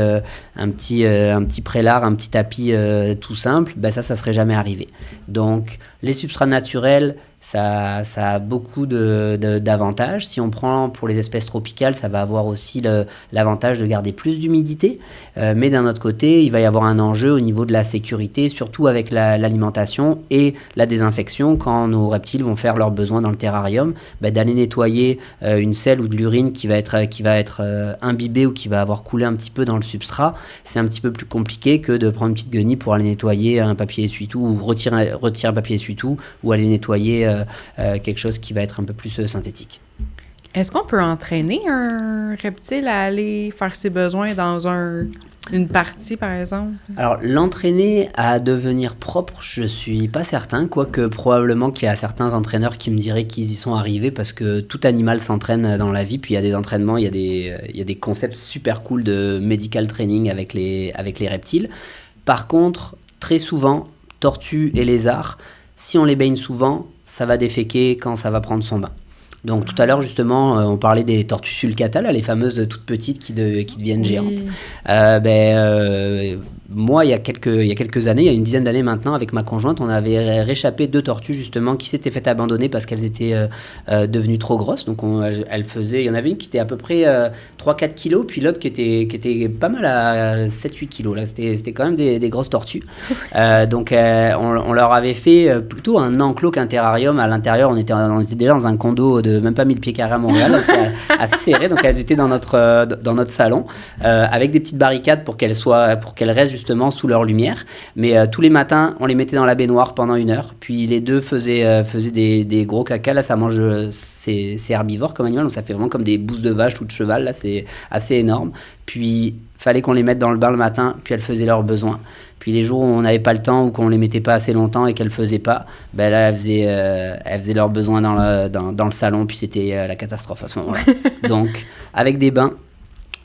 prélard, un petit tapis tout simple, ça serait jamais arrivé. Donc, les substrats naturels, ça a beaucoup d'avantages. Si on prend pour les espèces tropicales, ça va avoir aussi l'avantage de garder plus d'humidité. Mais d'un autre côté, il va y avoir un enjeu au niveau de la sécurité, surtout avec l'alimentation et la désinfection. Quand nos reptiles vont faire leurs besoins dans le terrarium, d'aller nettoyer une selle ou de l'urine qui va être imbibée ou qui va avoir coulé un petit peu dans le substrat, c'est un petit peu plus compliqué que de prendre une petite guenille pour aller nettoyer un papier essuie-tout ou retirer un papier essuie-tout ou aller nettoyer quelque chose qui va être un peu plus synthétique. Est-ce qu'on peut entraîner un reptile à aller faire ses besoins dans une partie, par exemple? Alors, l'entraîner à devenir propre, je suis pas certain, quoique probablement qu'il y a certains entraîneurs qui me diraient qu'ils y sont arrivés parce que tout animal s'entraîne dans la vie, puis il y a des entraînements, il y a des concepts super cool de medical training avec les reptiles. Par contre, très souvent, tortues et lézards, si on les baigne souvent, ça va déféquer quand ça va prendre son bain. Donc tout à l'heure justement, on parlait des tortues sulcata, là, les fameuses toutes petites qui deviennent géantes. Moi, il y a quelques années, il y a une dizaine d'années maintenant, avec ma conjointe, on avait réchappé 2 tortues justement qui s'étaient fait abandonner parce qu'elles étaient devenues trop grosses. Donc il y en avait une qui était à peu près 3-4 kilos, puis l'autre qui était pas mal à 7-8 kilos. Là, c'était quand même des grosses tortues. Donc on leur avait fait plutôt un enclos qu'un terrarium. À l'intérieur, on était déjà dans un condo de même pas 1000 pieds carrés à Montréal. C'était assez serré, donc elles étaient dans notre salon avec des petites barricades pour qu'elles restent justement sous leur lumière. Mais tous les matins, on les mettait dans la baignoire pendant 1 heure. Puis les deux faisaient des gros caca. Là, ça mange, c'est herbivore comme animal, donc ça fait vraiment comme des bousses de vache ou de cheval. Là, c'est assez énorme. Puis, fallait qu'on les mette dans le bain le matin, puis elles faisaient leurs besoins. Puis les jours où on n'avait pas le temps ou qu'on les mettait pas assez longtemps et qu'elles faisaient pas, là, elles faisaient leurs besoins dans le salon, puis c'était la catastrophe à ce moment-là. Donc, avec des bains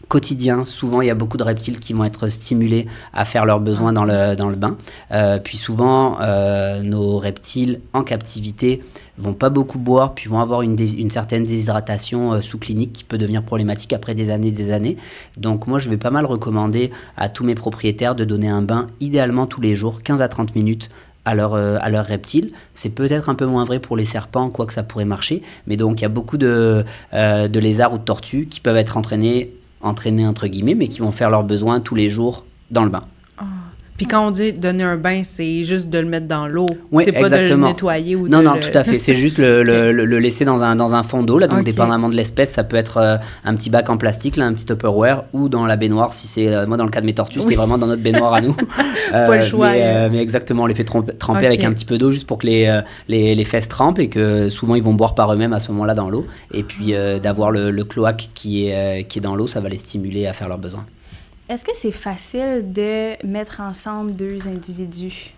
quotidien, souvent il y a beaucoup de reptiles qui vont être stimulés à faire leurs besoins dans le bain. Puis souvent, nos reptiles en captivité vont pas beaucoup boire, puis vont avoir une certaine déshydratation sous-clinique qui peut devenir problématique après des années. Donc moi, je vais pas mal recommander à tous mes propriétaires de donner un bain, idéalement tous les jours, 15 à 30 minutes, à leur reptile. C'est peut-être un peu moins vrai pour les serpents, quoique ça pourrait marcher. Mais donc, il y a beaucoup de lézards ou de tortues qui peuvent être entraînés entre guillemets, mais qui vont faire leurs besoins tous les jours dans le bain. Puis quand on dit donner un bain, c'est juste de le mettre dans l'eau. Oui, c'est pas exactement. de le nettoyer ou non, tout à fait. C'est juste le laisser dans un fond d'eau. Là, donc, dépendamment de l'espèce, ça peut être un petit bac en plastique, là, un petit Tupperware, ou dans la baignoire. Si c'est moi, dans le cas de mes tortues, c'est vraiment dans notre baignoire à nous. Pas le choix. Mais exactement, on les fait tremper avec un petit peu d'eau juste pour que les fesses trempent et que souvent ils vont boire par eux-mêmes à ce moment-là dans l'eau. Et puis d'avoir le cloaque qui est dans l'eau, ça va les stimuler à faire leurs besoins. Est-ce que c'est facile de mettre ensemble 2 individus?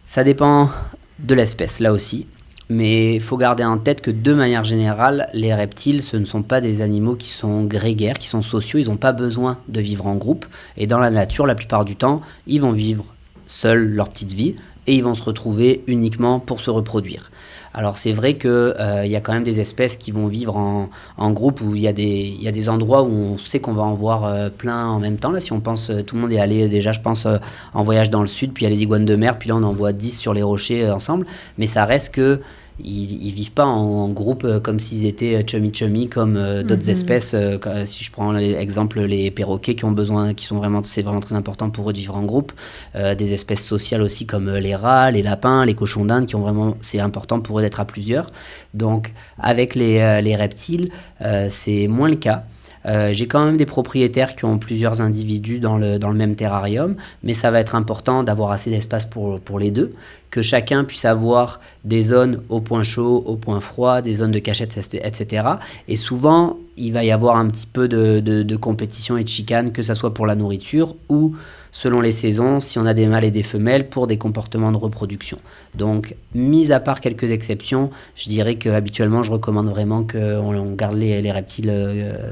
Ça dépend de l'espèce, là aussi. Mais il faut garder en tête que de manière générale, les reptiles, ce ne sont pas des animaux qui sont grégaires, qui sont sociaux. Ils n'ont pas besoin de vivre en groupe. Et dans la nature, la plupart du temps, ils vont vivre seuls leur petite vie et ils vont se retrouver uniquement pour se reproduire. Alors c'est vrai qu'il y a quand même des espèces qui vont vivre en groupe où il y a des endroits où on sait qu'on va en voir plein en même temps. Là, si on pense, tout le monde est allé déjà, je pense, en voyage dans le sud, puis il y a les iguanes de mer, puis là on en voit 10 sur les rochers ensemble. Mais ça reste que ils vivent pas en groupe comme s'ils étaient chummy comme d'autres espèces. Si je prends l'exemple les perroquets c'est vraiment très important pour eux de vivre en groupe. Des espèces sociales aussi comme les rats, les lapins, les cochons d'Inde c'est important pour eux d'être à plusieurs. Donc avec les reptiles, c'est moins le cas. J'ai quand même des propriétaires qui ont plusieurs individus dans le même terrarium, mais ça va être important d'avoir assez d'espace pour les deux, que chacun puisse avoir des zones au point chaud, au point froid, des zones de cachette, etc. Et souvent, il va y avoir un petit peu de compétition et de chicane, que ça soit pour la nourriture ou, selon les saisons, si on a des mâles et des femelles, pour des comportements de reproduction. Donc, mis à part quelques exceptions, je dirais qu'habituellement, je recommande vraiment qu'on garde les reptiles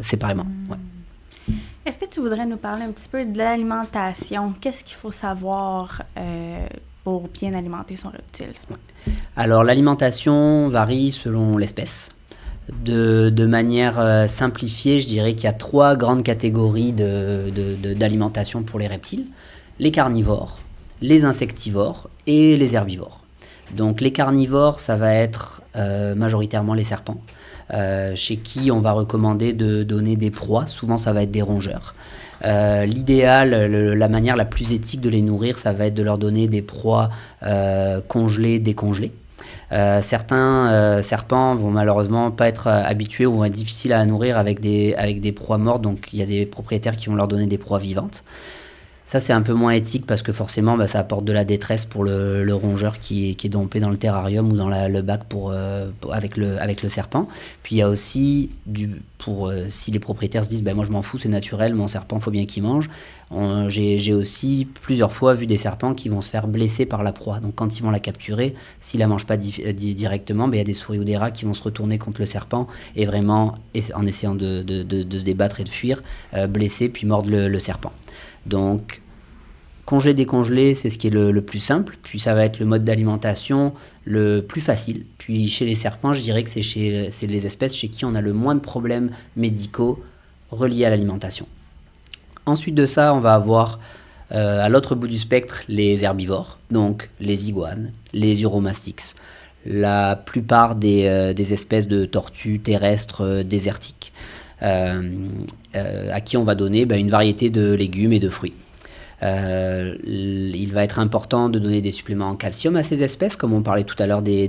séparément. Ouais. Est-ce que tu voudrais nous parler un petit peu de l'alimentation? Qu'est-ce qu'il faut savoir pour bien alimenter son reptile? Ouais. Alors, l'alimentation varie selon l'espèce. De manière simplifiée, je dirais qu'il y a 3 grandes catégories d'alimentation pour les reptiles. Les carnivores, les insectivores et les herbivores. Donc les carnivores, ça va être majoritairement les serpents, chez qui on va recommander de donner des proies. Souvent, ça va être des rongeurs. L'idéal, la manière la plus éthique de les nourrir, ça va être de leur donner des proies congelées, décongelées. Certains serpents vont malheureusement pas être habitués ou vont être difficiles à nourrir avec des proies mortes, donc il y a des propriétaires qui vont leur donner des proies vivantes. Ça, c'est un peu moins éthique parce que forcément, ça apporte de la détresse pour le rongeur qui est dompé dans le terrarium ou dans le bac avec le serpent. Puis il y a aussi, si les propriétaires se disent moi je m'en fous, c'est naturel, mon serpent, il faut bien qu'il mange. J'ai aussi plusieurs fois vu des serpents qui vont se faire blesser par la proie. Donc quand ils vont la capturer, s'ils la mangent pas directement, il y a des souris ou des rats qui vont se retourner contre le serpent et vraiment, en essayant de se débattre et de fuir, blesser puis mordre le serpent. Donc, congeler, décongeler, c'est ce qui est le plus simple. Puis ça va être le mode d'alimentation le plus facile. Puis chez les serpents, je dirais que c'est les espèces chez qui on a le moins de problèmes médicaux reliés à l'alimentation. Ensuite de ça, on va avoir à l'autre bout du spectre les herbivores, donc les iguanes, les uromastix, la plupart des espèces de tortues terrestres désertiques. À qui on va donner une variété de légumes et de fruits. Il va être important de donner des suppléments en calcium à ces espèces, comme on parlait tout à l'heure des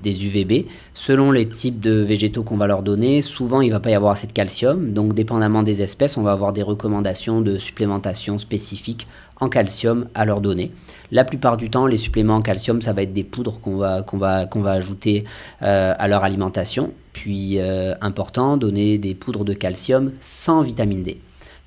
UVB. Selon les types de végétaux qu'on va leur donner, souvent il ne va pas y avoir assez de calcium, donc dépendamment des espèces, on va avoir des recommandations de supplémentation spécifiques en calcium à leur donner. La plupart du temps, les suppléments en calcium, ça va être des poudres qu'on va ajouter à leur alimentation. Puis, important, donner des poudres de calcium sans vitamine D.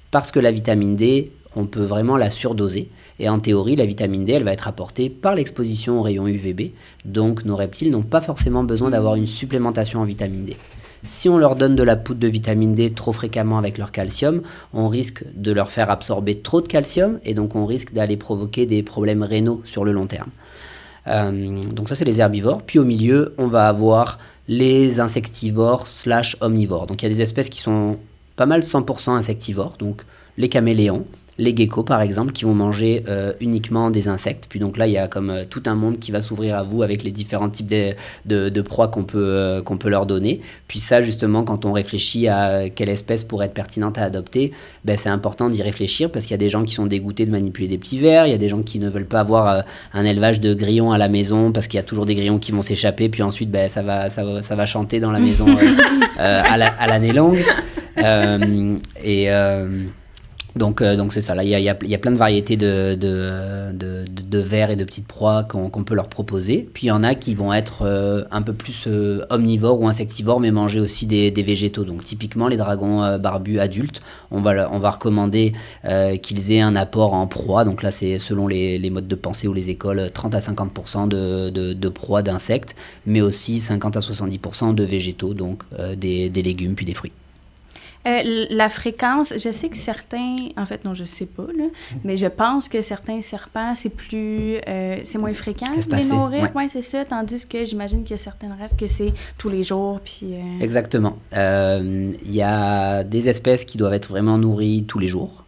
Parce que la vitamine D, on peut vraiment la surdoser. Et en théorie, la vitamine D, elle va être apportée par l'exposition aux rayons UVB. Donc, nos reptiles n'ont pas forcément besoin d'avoir une supplémentation en vitamine D. Si on leur donne de la poudre de vitamine D trop fréquemment avec leur calcium, on risque de leur faire absorber trop de calcium et donc on risque d'aller provoquer des problèmes rénaux sur le long terme. Donc ça, c'est les herbivores. Puis au milieu, on va avoir les insectivores / omnivores. Donc il y a des espèces qui sont pas mal 100% insectivores, donc les caméléons, les geckos par exemple qui vont manger uniquement des insectes. Puis donc là il y a comme tout un monde qui va s'ouvrir à vous avec les différents types de proies qu'on peut leur donner. Puis ça justement quand on réfléchit à quelle espèce pourrait être pertinente à adopter, c'est important d'y réfléchir parce qu'il y a des gens qui sont dégoûtés de manipuler des petits vers, il y a des gens qui ne veulent pas avoir un élevage de grillons à la maison parce qu'il y a toujours des grillons qui vont s'échapper puis ensuite ça va chanter dans la maison à l'année longue. Donc c'est ça, là il y a plein de variétés de vers et de petites proies qu'on peut leur proposer. Puis il y en a qui vont être un peu plus omnivores ou insectivores, mais manger aussi des végétaux. Donc typiquement les dragons barbus adultes, on va recommander qu'ils aient un apport en proies. Donc là c'est selon les modes de pensée ou les écoles, 30 à 50% de proies d'insectes, mais aussi 50 à 70% de végétaux, donc des légumes puis des fruits. La fréquence, je sais que certains, en fait non, je sais pas, là, mais je pense que certains serpents, c'est moins fréquent de les nourrir, ouais, c'est ça, tandis que j'imagine qu'il y a certaines races que c'est tous les jours, puis... Exactement. Il y a des espèces qui doivent être vraiment nourries tous les jours,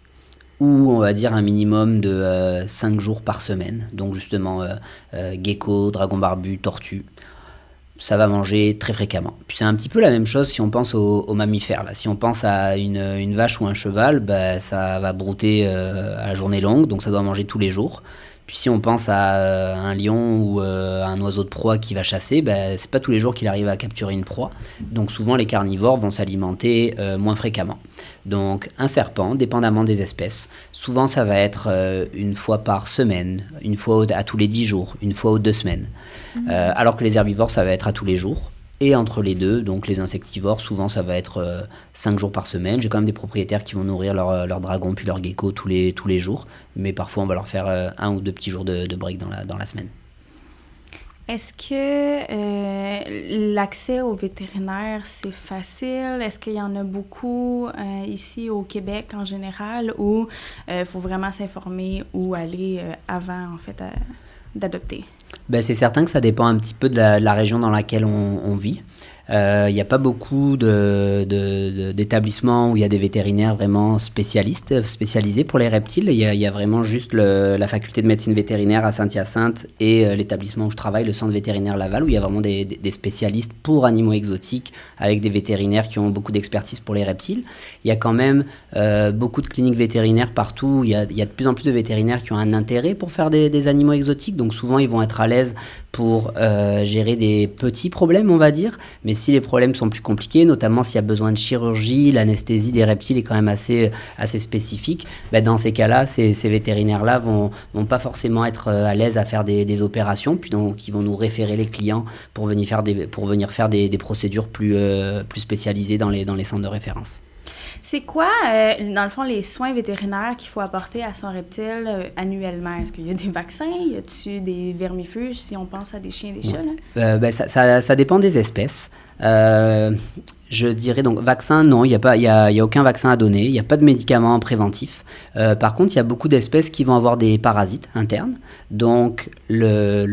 ou on va dire un minimum de 5 jours par semaine, donc justement gecko, dragon barbu, tortue. Ça va manger très fréquemment. Puis c'est un petit peu la même chose si on pense aux mammifères. Là. Si on pense à une vache ou un cheval, ça va brouter à la journée longue, donc ça doit manger tous les jours. Puis si on pense à un lion ou un oiseau de proie qui va chasser, c'est pas tous les jours qu'il arrive à capturer une proie. Donc souvent les carnivores vont s'alimenter moins fréquemment. Donc un serpent, dépendamment des espèces, souvent ça va être une fois par semaine, une fois à tous les 10 jours, une fois aux 2 semaines. Alors que les herbivores, ça va être à tous les jours. Et entre les deux, donc les insectivores, souvent ça va être 5 jours par semaine. J'ai quand même des propriétaires qui vont nourrir leur dragon puis leur gecko tous les jours. Mais parfois on va leur faire 1 ou 2 petits jours de break dans la semaine. Est-ce que l'accès aux vétérinaires, c'est facile? Est-ce qu'il y en a beaucoup ici au Québec en général ou faut vraiment s'informer ou aller avant en fait d'adopter? C'est certain que ça dépend un petit peu de la région dans laquelle on vit. Il n'y a pas beaucoup d'établissements où il y a des vétérinaires vraiment spécialisés pour les reptiles. Il y a vraiment juste la faculté de médecine vétérinaire à Saint-Hyacinthe et l'établissement où je travaille, le centre vétérinaire Laval, où il y a vraiment des spécialistes pour animaux exotiques avec des vétérinaires qui ont beaucoup d'expertise pour les reptiles. Il y a quand même beaucoup de cliniques vétérinaires partout. Il y a de plus en plus de vétérinaires qui ont un intérêt pour faire des animaux exotiques. Donc souvent, ils vont être à l'aise pour gérer des petits problèmes, on va dire. Mais si les problèmes sont plus compliqués, notamment s'il y a besoin de chirurgie, l'anesthésie des reptiles est quand même assez spécifique, dans ces cas-là, ces vétérinaires-là vont pas forcément être à l'aise à faire des opérations, puis donc ils vont nous référer les clients pour venir faire des procédures plus spécialisées dans les centres de référence. C'est quoi, dans le fond, les soins vétérinaires qu'il faut apporter à son reptile annuellement? Est-ce qu'il y a des vaccins? Y a-t-il des vermifuges, si on pense à des chiens et des chats? Ça dépend des espèces. Je dirais donc vaccin, non, il y a aucun vaccin à donner, il n'y a pas de médicaments préventifs. Par contre, il y a beaucoup d'espèces qui vont avoir des parasites internes. Donc, le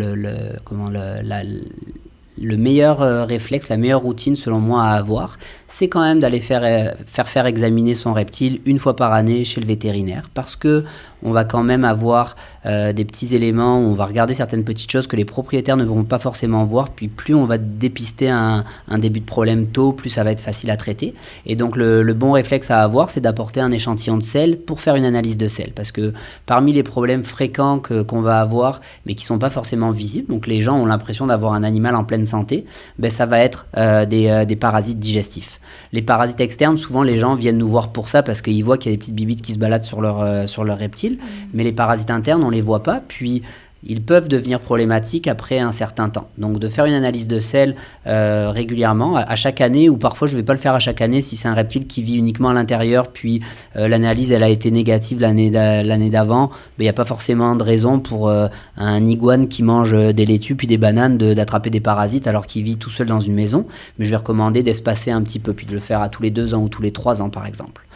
meilleur réflexe, la meilleure routine selon moi à avoir, c'est quand même d'aller faire examiner son reptile une fois par année chez le vétérinaire, parce que on va quand même avoir des petits éléments où on va regarder certaines petites choses que les propriétaires ne vont pas forcément voir, puis plus on va dépister un début de problème tôt, plus ça va être facile à traiter. Et donc le bon réflexe à avoir, c'est d'apporter un échantillon de sel pour faire une analyse de sel, parce que parmi les problèmes fréquents qu'on va avoir, mais qui ne sont pas forcément visibles, donc les gens ont l'impression d'avoir un animal en pleine santé, ça va être des parasites digestifs. Les parasites externes, souvent les gens viennent nous voir pour ça parce qu'ils voient qu'il y a des petites bibites qui se baladent sur leur reptile, mais les parasites internes, on les voit pas, puis ils peuvent devenir problématiques après un certain temps. Donc de faire une analyse de sel régulièrement, à chaque année, ou parfois je ne vais pas le faire à chaque année si c'est un reptile qui vit uniquement à l'intérieur, puis l'analyse elle a été négative l'année d'avant, il n'y a pas forcément de raison pour un iguane qui mange des laitues puis des bananes d'attraper des parasites alors qu'il vit tout seul dans une maison, mais je vais recommander d'espacer un petit peu, puis de le faire à tous les 2 ans ou tous les 3 ans par exemple.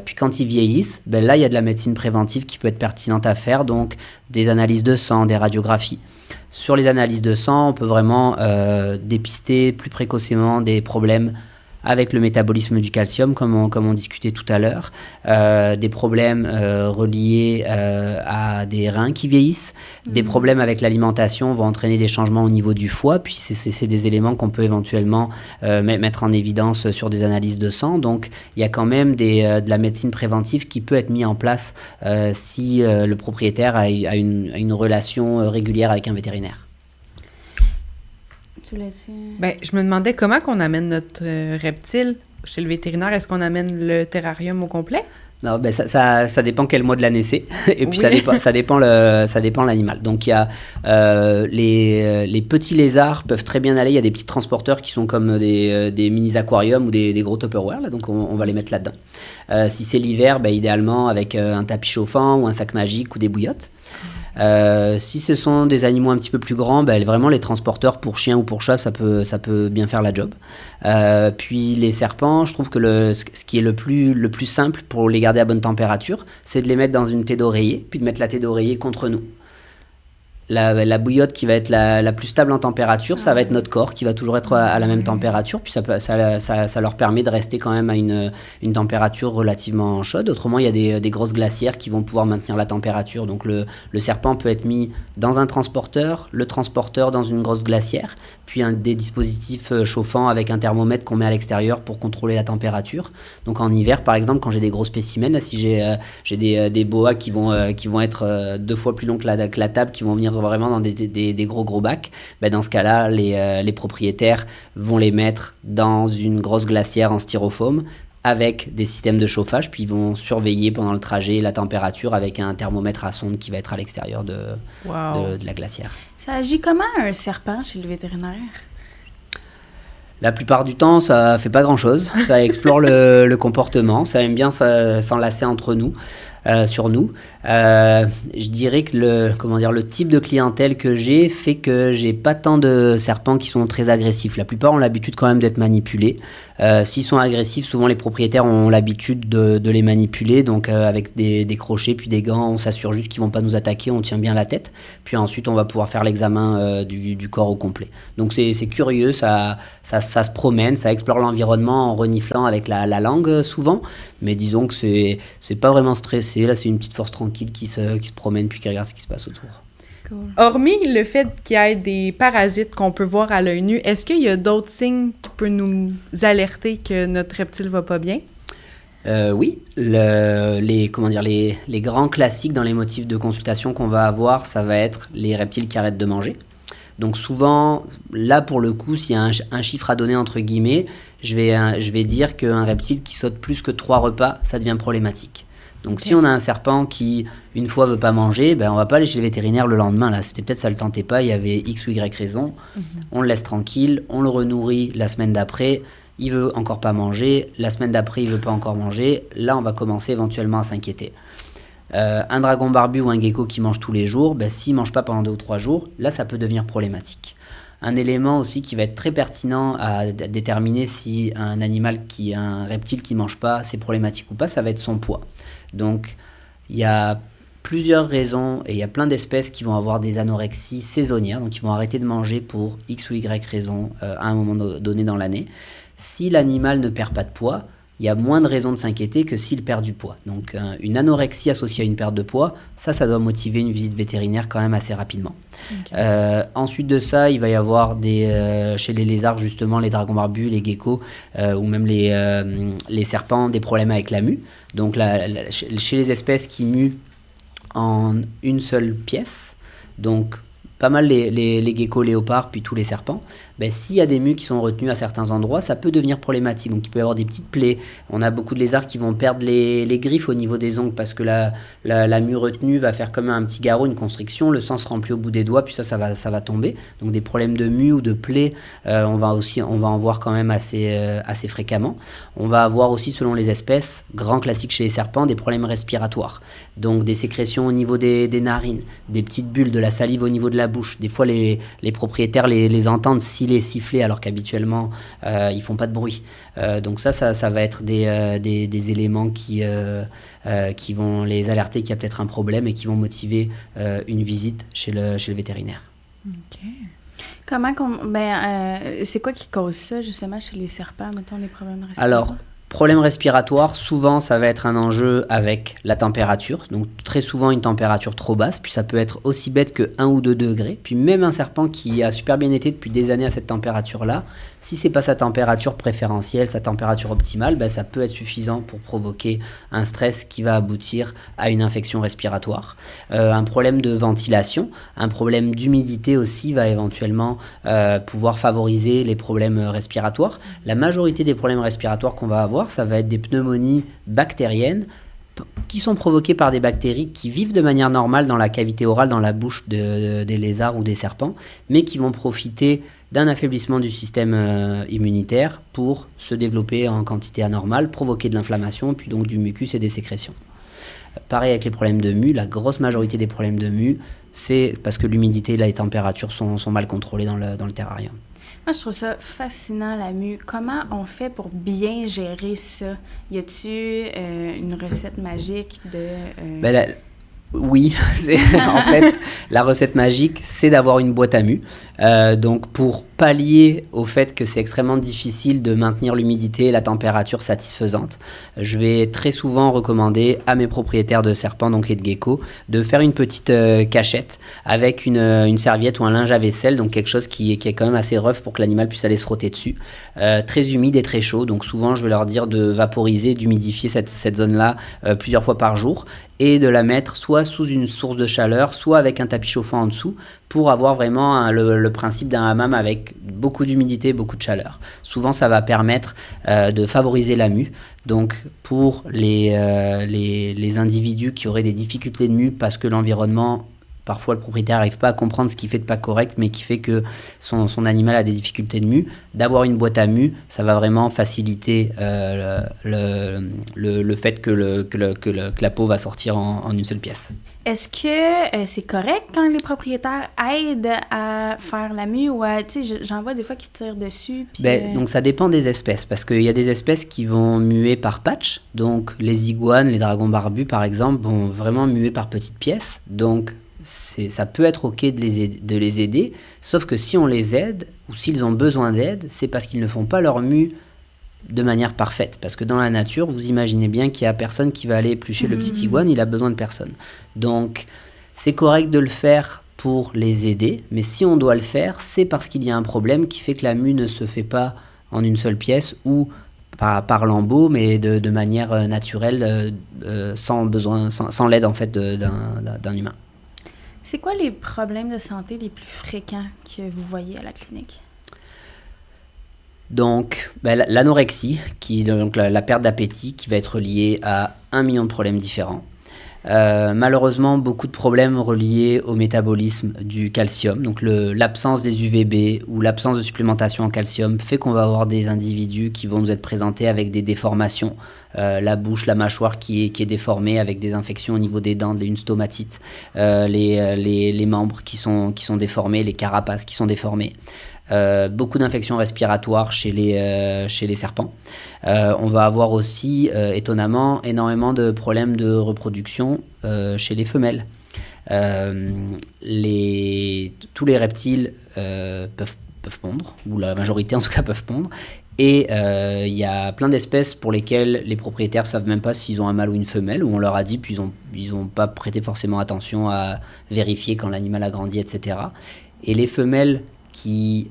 Puis quand ils vieillissent, là il y a de la médecine préventive qui peut être pertinente à faire, donc des analyses de sang, des radiographies. Sur les analyses de sang, on peut vraiment dépister plus précocement des problèmes avec le métabolisme du calcium, comme on discutait tout à l'heure, des problèmes reliés à des reins qui vieillissent, des problèmes avec l'alimentation vont entraîner des changements au niveau du foie, puis c'est des éléments qu'on peut éventuellement mettre en évidence sur des analyses de sang. Donc il y a quand même de la médecine préventive qui peut être mise en place si le propriétaire a une relation régulière avec un vétérinaire. Je me demandais comment qu'on amène notre reptile chez le vétérinaire. Est-ce qu'on amène le terrarium au complet? Non, ça dépend quel mois de l'année c'est. Et puis ça dépend l'animal. Donc il y a les petits lézards peuvent très bien aller. Il y a des petits transporteurs qui sont comme des mini aquariums ou des gros Tupperware. Là, donc on va les mettre là-dedans. Si c'est l'hiver, idéalement avec un tapis chauffant ou un sac magique ou des bouillottes. Si ce sont des animaux un petit peu plus grands, vraiment les transporteurs pour chiens ou pour chats, ça peut bien faire la job. Puis les serpents, je trouve que ce qui est le plus simple pour les garder à bonne température, c'est de les mettre dans une thé d'oreiller, puis de mettre la thé d'oreiller contre nous. La bouillotte qui va être la plus stable en température, ça va être notre corps qui va toujours être à la même température, puis ça leur permet de rester quand même à une température relativement chaude. Autrement, il y a des grosses glacières qui vont pouvoir maintenir la température. Donc le serpent peut être mis dans un transporteur, le transporteur dans une grosse glacière, puis des dispositifs chauffants avec un thermomètre qu'on met à l'extérieur pour contrôler la température. Donc en hiver, par exemple, quand j'ai des gros spécimens, là, si j'ai des boas qui vont être 2 fois plus longs que la table, qui vont venir vraiment dans des gros bacs, dans ce cas-là, les propriétaires vont les mettre dans une grosse glacière en styrofoam avec des systèmes de chauffage, puis ils vont surveiller pendant le trajet la température avec un thermomètre à sonde qui va être à l'extérieur de la glacière. Ça agit comment un serpent chez le vétérinaire? La plupart du temps, ça fait pas grand-chose. Ça explore le comportement, ça aime bien s'enlacer sur nous. Je dirais que le type de clientèle que j'ai fait que j'ai pas tant de serpents qui sont très agressifs. La plupart ont l'habitude quand même d'être manipulés. S'ils sont agressifs, souvent les propriétaires ont l'habitude de les manipuler, donc avec des crochets puis des gants, on s'assure juste qu'ils vont pas nous attaquer, on tient bien la tête, puis ensuite on va pouvoir faire l'examen du corps au complet. Donc c'est curieux, ça se promène, ça explore l'environnement en reniflant avec la langue souvent, mais disons que c'est pas vraiment stressé, là c'est une petite force tranquille qui se promène puis qui regarde ce qui se passe autour. Cool. Hormis le fait qu'il y ait des parasites qu'on peut voir à l'œil nu, est-ce qu'il y a d'autres signes qui peuvent nous alerter que notre reptile va pas bien? Oui, les grands classiques dans les motifs de consultation qu'on va avoir, ça va être les reptiles qui arrêtent de manger. Donc souvent, là pour le coup, s'il y a un chiffre à donner entre guillemets, je vais dire qu'un reptile qui saute plus que 3 repas, ça devient problématique. Donc si on a un serpent qui, une fois, veut pas manger, on va pas aller chez le vétérinaire le lendemain. Là, c'était peut-être ça le tentait pas, il y avait X ou Y raison. On le laisse tranquille, on le renourrit la semaine d'après. Il veut encore pas manger, la semaine d'après, il veut pas encore manger. Là, on va commencer éventuellement à s'inquiéter. Un dragon barbu ou un gecko qui mange tous les jours, s'il mange pas pendant 2 ou 3 jours, là, ça peut devenir problématique. Un élément aussi qui va être très pertinent à déterminer si un reptile qui mange pas, c'est problématique ou pas, ça va être son poids. Donc, il y a plusieurs raisons et il y a plein d'espèces qui vont avoir des anorexies saisonnières, donc ils vont arrêter de manger pour X ou Y raison à un moment donné dans l'année. Si l'animal ne perd pas de poids, il y a moins de raisons de s'inquiéter que s'il perd du poids. Donc une anorexie associée à une perte de poids, ça doit motiver une visite vétérinaire quand même assez rapidement. Okay. Ensuite de ça, il va y avoir chez les lézards justement, les dragons barbus, les geckos ou même les serpents, des problèmes avec la mue. Donc chez les espèces qui muent en une seule pièce, donc pas mal les geckos léopards puis tous les serpents, s'il y a des mues qui sont retenues à certains endroits, ça peut devenir problématique. Donc il peut y avoir des petites plaies. On a beaucoup de lézards qui vont perdre les griffes au niveau des ongles parce que la mue retenue va faire comme un petit garrot, une constriction, le sang se remplit au bout des doigts puis ça va tomber. Donc des problèmes de mue ou de plaies, on va en voir quand même assez fréquemment. On va avoir aussi, selon les espèces, grand classique chez les serpents, des problèmes respiratoires. Donc des sécrétions au niveau des narines, des petites bulles, de la salive au niveau de la bouche. Des fois les propriétaires les entendent siffler alors qu'habituellement ils font pas de bruit. Donc ça va être des éléments qui vont les alerter qu'il y a peut-être un problème et qui vont motiver une visite chez le vétérinaire. OK. C'est quoi qui cause ça, justement, chez les serpents, mettons, les problèmes respiratoires? Alors, problème respiratoire, souvent, ça va être un enjeu avec la température. Donc, très souvent, une température trop basse. Puis, ça peut être aussi bête que 1 ou 2 degrés. Puis, même un serpent qui a super bien été depuis des années à cette température-là, si ce n'est pas sa température préférentielle, sa température optimale, ben, ça peut être suffisant pour provoquer un stress qui va aboutir à une infection respiratoire. Un problème de ventilation, un problème d'humidité aussi va éventuellement pouvoir favoriser les problèmes respiratoires. La majorité des problèmes respiratoires qu'on va avoir, ça va être des pneumonies bactériennes qui sont provoquées par des bactéries qui vivent de manière normale dans la cavité orale, dans la bouche des lézards ou des serpents, mais qui vont profiter d'un affaiblissement du système immunitaire pour se développer en quantité anormale, provoquer de l'inflammation, puis donc du mucus et des sécrétions. Pareil avec les problèmes de mue, la grosse majorité des problèmes de mue, c'est parce que l'humidité et les températures sont mal contrôlées dans le terrarium. Moi, je trouve ça fascinant, la mue. Comment on fait pour bien gérer ça? Y a-tu une recette magique de... Oui, en fait, la recette magique, c'est d'avoir une boîte à mue. Donc, pour pallier au fait que c'est extrêmement difficile de maintenir l'humidité et la température satisfaisante, je vais très souvent recommander à mes propriétaires de serpents donc, et de geckos de faire une petite cachette avec une serviette ou un linge à vaisselle, donc quelque chose qui est quand même assez rough pour que l'animal puisse aller se frotter dessus. Très humide et très chaud, donc souvent je vais leur dire de vaporiser, d'humidifier cette zone-là plusieurs fois par jour et de la mettre soit sous une source de chaleur, soit avec un tapis chauffant en dessous pour avoir vraiment le principe d'un hammam avec beaucoup d'humidité, beaucoup de chaleur. Souvent, ça va permettre de favoriser la mue. Donc, pour les individus qui auraient des difficultés de mue parce que l'environnement, parfois le propriétaire n'arrive pas à comprendre ce qui fait de pas correct, mais qui fait que son animal a des difficultés de mue, d'avoir une boîte à mue, ça va vraiment faciliter le fait que la peau va sortir en une seule pièce. Est-ce que c'est correct quand les propriétaires aident à faire la mue ou j'en vois des fois qui tirent dessus? Donc ça dépend des espèces parce qu'il y a des espèces qui vont muer par patch. Donc les iguanes, les dragons barbus par exemple vont vraiment muer par petites pièces. Donc ça peut être ok de les aider, sauf que si on les aide ou s'ils ont besoin d'aide, c'est parce qu'ils ne font pas leur mue de manière parfaite. Parce que dans la nature, vous imaginez bien qu'il n'y a personne qui va aller éplucher le petit iguane, il a besoin de personne. Donc, c'est correct de le faire pour les aider, mais si on doit le faire, c'est parce qu'il y a un problème qui fait que la mue ne se fait pas en une seule pièce ou par lambeaux, mais de manière naturelle, sans l'aide en fait d'un humain. C'est quoi les problèmes de santé les plus fréquents que vous voyez à la clinique? Donc, l'anorexie, donc la perte d'appétit, qui va être liée à 1 million de problèmes différents. Malheureusement, beaucoup de problèmes reliés au métabolisme du calcium. Donc, l'absence des UVB ou l'absence de supplémentation en calcium fait qu'on va avoir des individus qui vont nous être présentés avec des déformations. La bouche, la mâchoire qui est déformée avec des infections au niveau des dents, une stomatite, les membres qui sont déformés, les carapaces qui sont déformées. Beaucoup d'infections respiratoires chez les serpents. On va avoir aussi, étonnamment, énormément de problèmes de reproduction chez les femelles. Tous les reptiles peuvent pondre, ou la majorité en tout cas peuvent pondre. Et il y a plein d'espèces pour lesquelles les propriétaires ne savent même pas s'ils ont un mâle ou une femelle, ou on leur a dit, puis ils n'ont pas prêté forcément attention à vérifier quand l'animal a grandi, etc. Et les femelles qui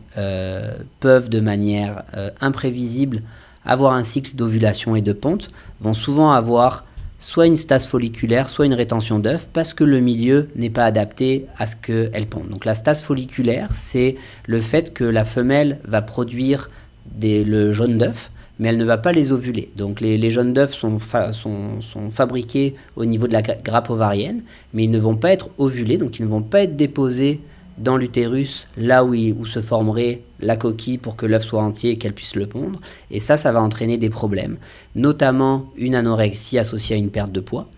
peuvent de manière imprévisible avoir un cycle d'ovulation et de ponte, vont souvent avoir soit une stase folliculaire, soit une rétention d'œufs, parce que le milieu n'est pas adapté à ce qu'elles pondent. Donc la stase folliculaire, c'est le fait que la femelle va produire le jaune d'œuf, mais elle ne va pas les ovuler. Donc les jaunes d'œufs sont fabriqués au niveau de la grappe ovarienne, mais ils ne vont pas être ovulés, donc ils ne vont pas être déposés dans l'utérus, là où se formerait la coquille pour que l'œuf soit entier et qu'elle puisse le pondre. Et ça va entraîner des problèmes, notamment une anorexie associée à une perte de poids.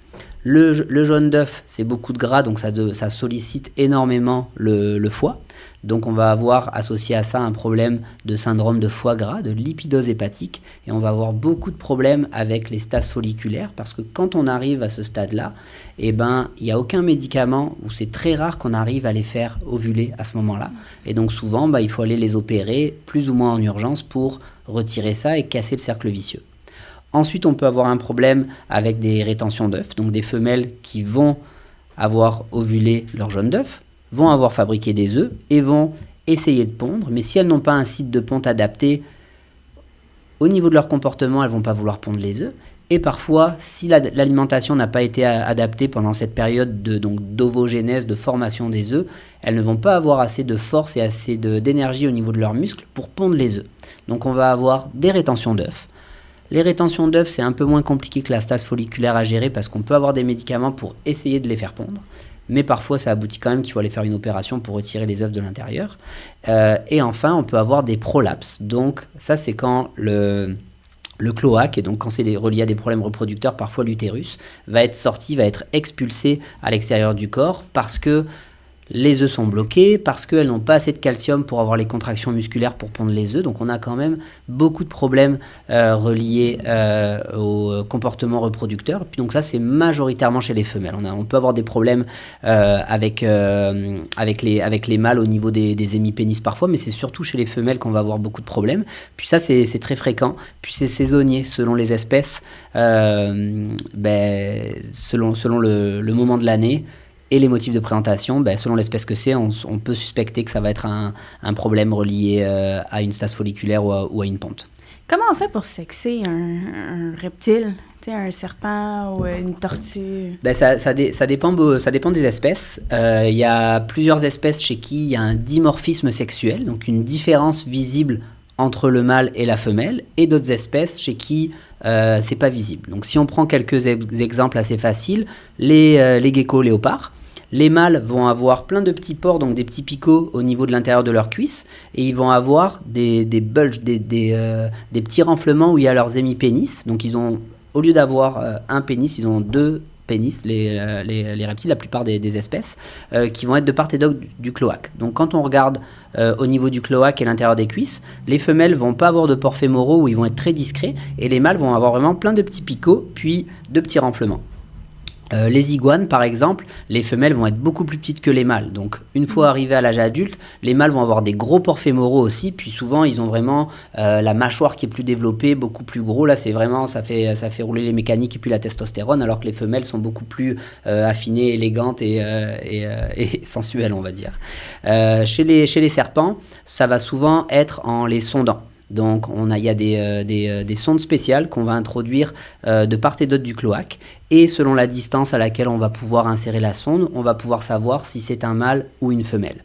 Le jaune d'œuf, c'est beaucoup de gras, donc ça sollicite énormément le foie. Donc on va avoir associé à ça un problème de syndrome de foie gras, de lipidose hépatique, et on va avoir beaucoup de problèmes avec les stases folliculaires, parce que quand on arrive à ce stade-là, il n'y a aucun médicament, ou c'est très rare qu'on arrive à les faire ovuler à ce moment-là. Et donc souvent, il faut aller les opérer plus ou moins en urgence pour retirer ça et casser le cercle vicieux. Ensuite, on peut avoir un problème avec des rétentions d'œufs, donc des femelles qui vont avoir ovulé leur jaune d'œuf, vont avoir fabriqué des œufs et vont essayer de pondre, mais si elles n'ont pas un site de ponte adapté, au niveau de leur comportement, elles ne vont pas vouloir pondre les œufs. Et parfois, si l'alimentation n'a pas été adaptée pendant cette période d'ovogénèse, de formation des œufs, elles ne vont pas avoir assez de force et assez d'énergie au niveau de leurs muscles pour pondre les œufs. Donc on va avoir des rétentions d'œufs. Les rétentions d'œufs, c'est un peu moins compliqué que la stase folliculaire à gérer parce qu'on peut avoir des médicaments pour essayer de les faire pondre. Mais parfois, ça aboutit quand même qu'il faut aller faire une opération pour retirer les œufs de l'intérieur. Et enfin, on peut avoir des prolapses. Donc ça, c'est quand le cloaque, et donc quand c'est relié à des problèmes reproducteurs, parfois l'utérus, va être sorti, va être expulsé à l'extérieur du corps parce que les œufs sont bloqués, parce qu'elles n'ont pas assez de calcium pour avoir les contractions musculaires pour pondre les œufs. Donc on a quand même beaucoup de problèmes reliés au comportement reproducteur. Puis donc ça, c'est majoritairement chez les femelles. On peut avoir des problèmes avec les mâles au niveau des hémipénis parfois, mais c'est surtout chez les femelles qu'on va avoir beaucoup de problèmes. Puis ça, c'est très fréquent. Puis c'est saisonnier selon les espèces, selon le moment de l'année. Et les motifs de présentation, selon l'espèce que c'est, on peut suspecter que ça va être un problème relié à une stase folliculaire ou à une ponte. Comment on fait pour sexer un reptile, un serpent ou une tortue? Ça dépend des espèces. Il y a plusieurs espèces chez qui il y a un dimorphisme sexuel, donc une différence visible entre le mâle et la femelle, et d'autres espèces chez qui c'est pas visible. Donc si on prend quelques exemples assez faciles, les geckos léopards, les mâles vont avoir plein de petits pores, donc des petits picots au niveau de l'intérieur de leur cuisse, et ils vont avoir des bulges, des petits renflements où il y a leurs hémipénis. Donc ils ont, au lieu d'avoir un pénis, ils ont deux pénis, les reptiles, la plupart des espèces, qui vont être de part et d'autre du cloaque. Donc quand on regarde au niveau du cloaque et l'intérieur des cuisses, les femelles vont pas avoir de pores fémoraux où ils vont être très discrets, et les mâles vont avoir vraiment plein de petits picots, puis de petits renflements. Les iguanes, par exemple, les femelles vont être beaucoup plus petites que les mâles. Donc, une fois arrivés à l'âge adulte, les mâles vont avoir des gros pores fémoraux aussi. Puis souvent, ils ont vraiment la mâchoire qui est plus développée, beaucoup plus gros. Là, c'est vraiment, ça fait rouler les mécaniques et puis la testostérone, alors que les femelles sont beaucoup plus affinées, élégantes et sensuelles, on va dire. Chez les serpents, ça va souvent être en les sondant. Donc il y a des sondes spéciales qu'on va introduire de part et d'autre du cloaque, et selon la distance à laquelle on va pouvoir insérer la sonde, on va pouvoir savoir si c'est un mâle ou une femelle.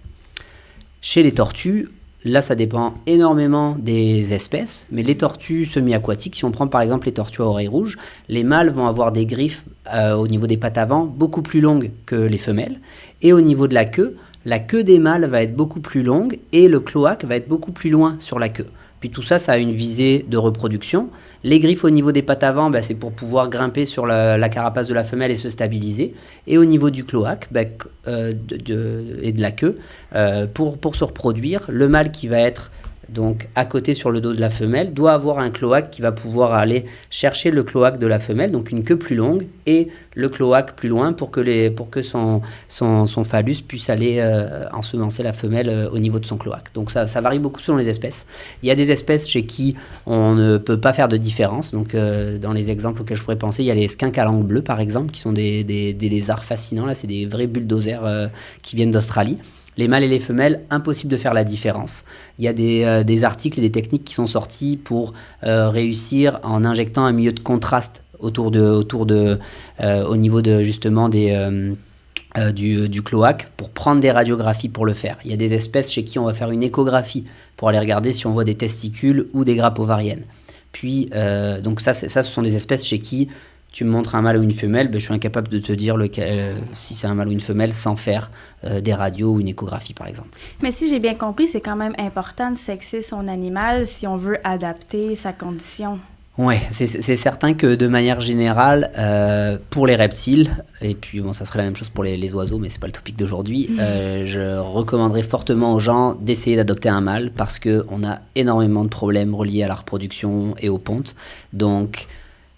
Chez les tortues, là ça dépend énormément des espèces, mais les tortues semi-aquatiques, si on prend par exemple les tortues à oreilles rouges, les mâles vont avoir des griffes au niveau des pattes avant beaucoup plus longues que les femelles, et au niveau de la queue des mâles va être beaucoup plus longue et le cloaque va être beaucoup plus loin sur la queue. Puis tout ça a une visée de reproduction. Les griffes au niveau des pattes avant, c'est pour pouvoir grimper sur la carapace de la femelle et se stabiliser. Et au niveau du cloaque et de la queue, pour se reproduire, le mâle qui va être donc à côté sur le dos de la femelle doit avoir un cloaque qui va pouvoir aller chercher le cloaque de la femelle, donc une queue plus longue et le cloaque plus loin pour que son phallus puisse aller ensemencer la femelle au niveau de son cloaque. Donc ça varie beaucoup selon les espèces. Il y a des espèces chez qui on ne peut pas faire de différence. Donc dans les exemples auxquels je pourrais penser, il y a les skinks à langue bleue par exemple, qui sont des lézards fascinants. Là, c'est des vrais bulldozers qui viennent d'Australie. Les mâles et les femelles, impossible de faire la différence. Il y a des articles et des techniques qui sont sortis pour réussir en injectant un milieu de contraste au niveau de justement du cloaque pour prendre des radiographies pour le faire. Il y a des espèces chez qui on va faire une échographie pour aller regarder si on voit des testicules ou des grappes ovariennes. Puis donc ça, ce sont des espèces chez qui tu me montres un mâle ou une femelle, je suis incapable de te dire si c'est un mâle ou une femelle sans faire des radios ou une échographie, par exemple. Mais si j'ai bien compris, c'est quand même important de sexer son animal si on veut adapter sa condition. Oui, c'est certain que de manière générale, pour les reptiles, et puis bon, ça serait la même chose pour les oiseaux, mais c'est pas le topic d'aujourd'hui, je recommanderais fortement aux gens d'essayer d'adopter un mâle parce qu'on a énormément de problèmes reliés à la reproduction et aux pontes. Donc,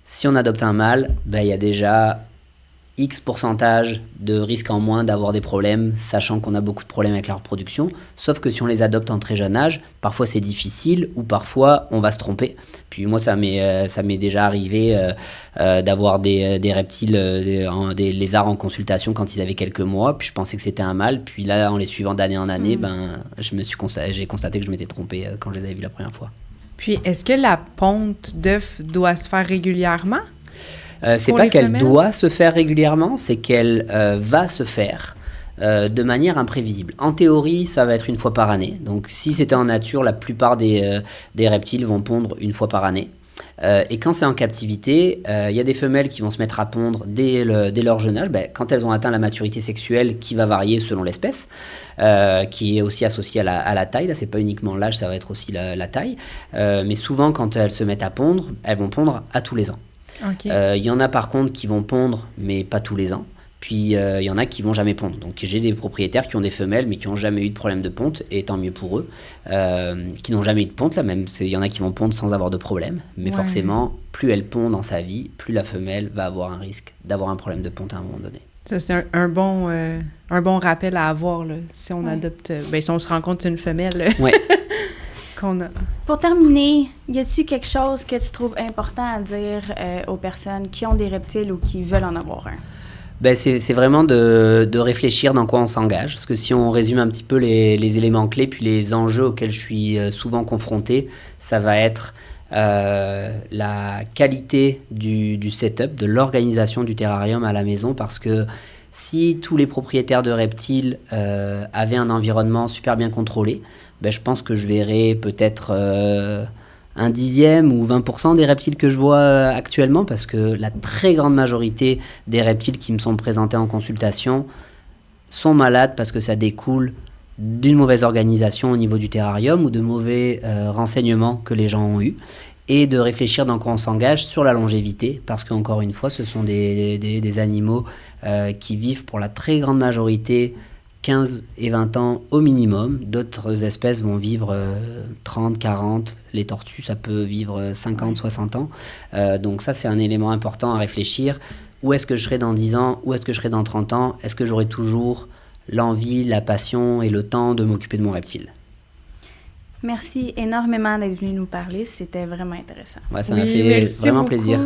si on adopte un mâle, il y a déjà X pourcentage de risque en moins d'avoir des problèmes, sachant qu'on a beaucoup de problèmes avec la reproduction. Sauf que si on les adopte en très jeune âge, parfois c'est difficile ou parfois on va se tromper. Puis moi, ça m'est déjà arrivé d'avoir des reptiles, des lézards en consultation quand ils avaient quelques mois. Puis je pensais que c'était un mâle. Puis là, en les suivant d'année en année, j'ai constaté que je m'étais trompé quand je les avais vus la première fois. Puis est-ce que la ponte d'œuf doit se faire régulièrement? C'est pas qu'elle doit se faire régulièrement, c'est qu'elle va se faire de manière imprévisible. En théorie, ça va être une fois par année. Donc, si c'était en nature, la plupart des reptiles vont pondre une fois par année. Et quand c'est en captivité, il y a des femelles qui vont se mettre à pondre dès leur jeune âge, quand elles ont atteint la maturité sexuelle qui va varier selon l'espèce, qui est aussi associée à la taille. Là, c'est pas uniquement l'âge, ça va être aussi la taille. Mais souvent, quand elles se mettent à pondre, elles vont pondre à tous les ans. Okay. Y en a par contre qui vont pondre, mais pas tous les ans. Puis il y en a qui vont jamais pondre. Donc j'ai des propriétaires qui ont des femelles, mais qui n'ont jamais eu de problème de ponte, et tant mieux pour eux. Qui n'ont jamais eu de ponte, là même. Il y en a qui vont pondre sans avoir de problème. Mais forcément, plus elle pond dans sa vie, plus la femelle va avoir un risque d'avoir un problème de ponte à un moment donné. Ça, c'est un bon rappel à avoir, là, si on adopte... si on se rend compte que c'est une femelle. Oui. Pour terminer, y a-t-il quelque chose que tu trouves important à dire aux personnes qui ont des reptiles ou qui veulent en avoir un? C'est vraiment de réfléchir dans quoi on s'engage. Parce que si on résume un petit peu les éléments clés, puis les enjeux auxquels je suis souvent confronté, ça va être la qualité du setup, de l'organisation du terrarium à la maison. Parce que si tous les propriétaires de reptiles avaient un environnement super bien contrôlé, je pense que je verrais peut-être un 10e ou 20% des reptiles que je vois actuellement, parce que la très grande majorité des reptiles qui me sont présentés en consultation sont malades parce que ça découle d'une mauvaise organisation au niveau du terrarium ou de mauvais renseignements que les gens ont eus, et de réfléchir dans quoi on s'engage sur la longévité, parce qu'encore une fois, ce sont des animaux qui vivent pour la très grande majorité 15 et 20 ans au minimum. D'autres espèces vont vivre 30, 40. Les tortues, ça peut vivre 50, 60 ans. Donc ça, c'est un élément important à réfléchir. Où est-ce que je serai dans 10 ans? Où est-ce que je serai dans 30 ans? Est-ce que j'aurai toujours l'envie, la passion et le temps de m'occuper de mon reptile? Merci énormément d'être venu nous parler. C'était vraiment intéressant. Ouais, ça m'a fait vraiment plaisir.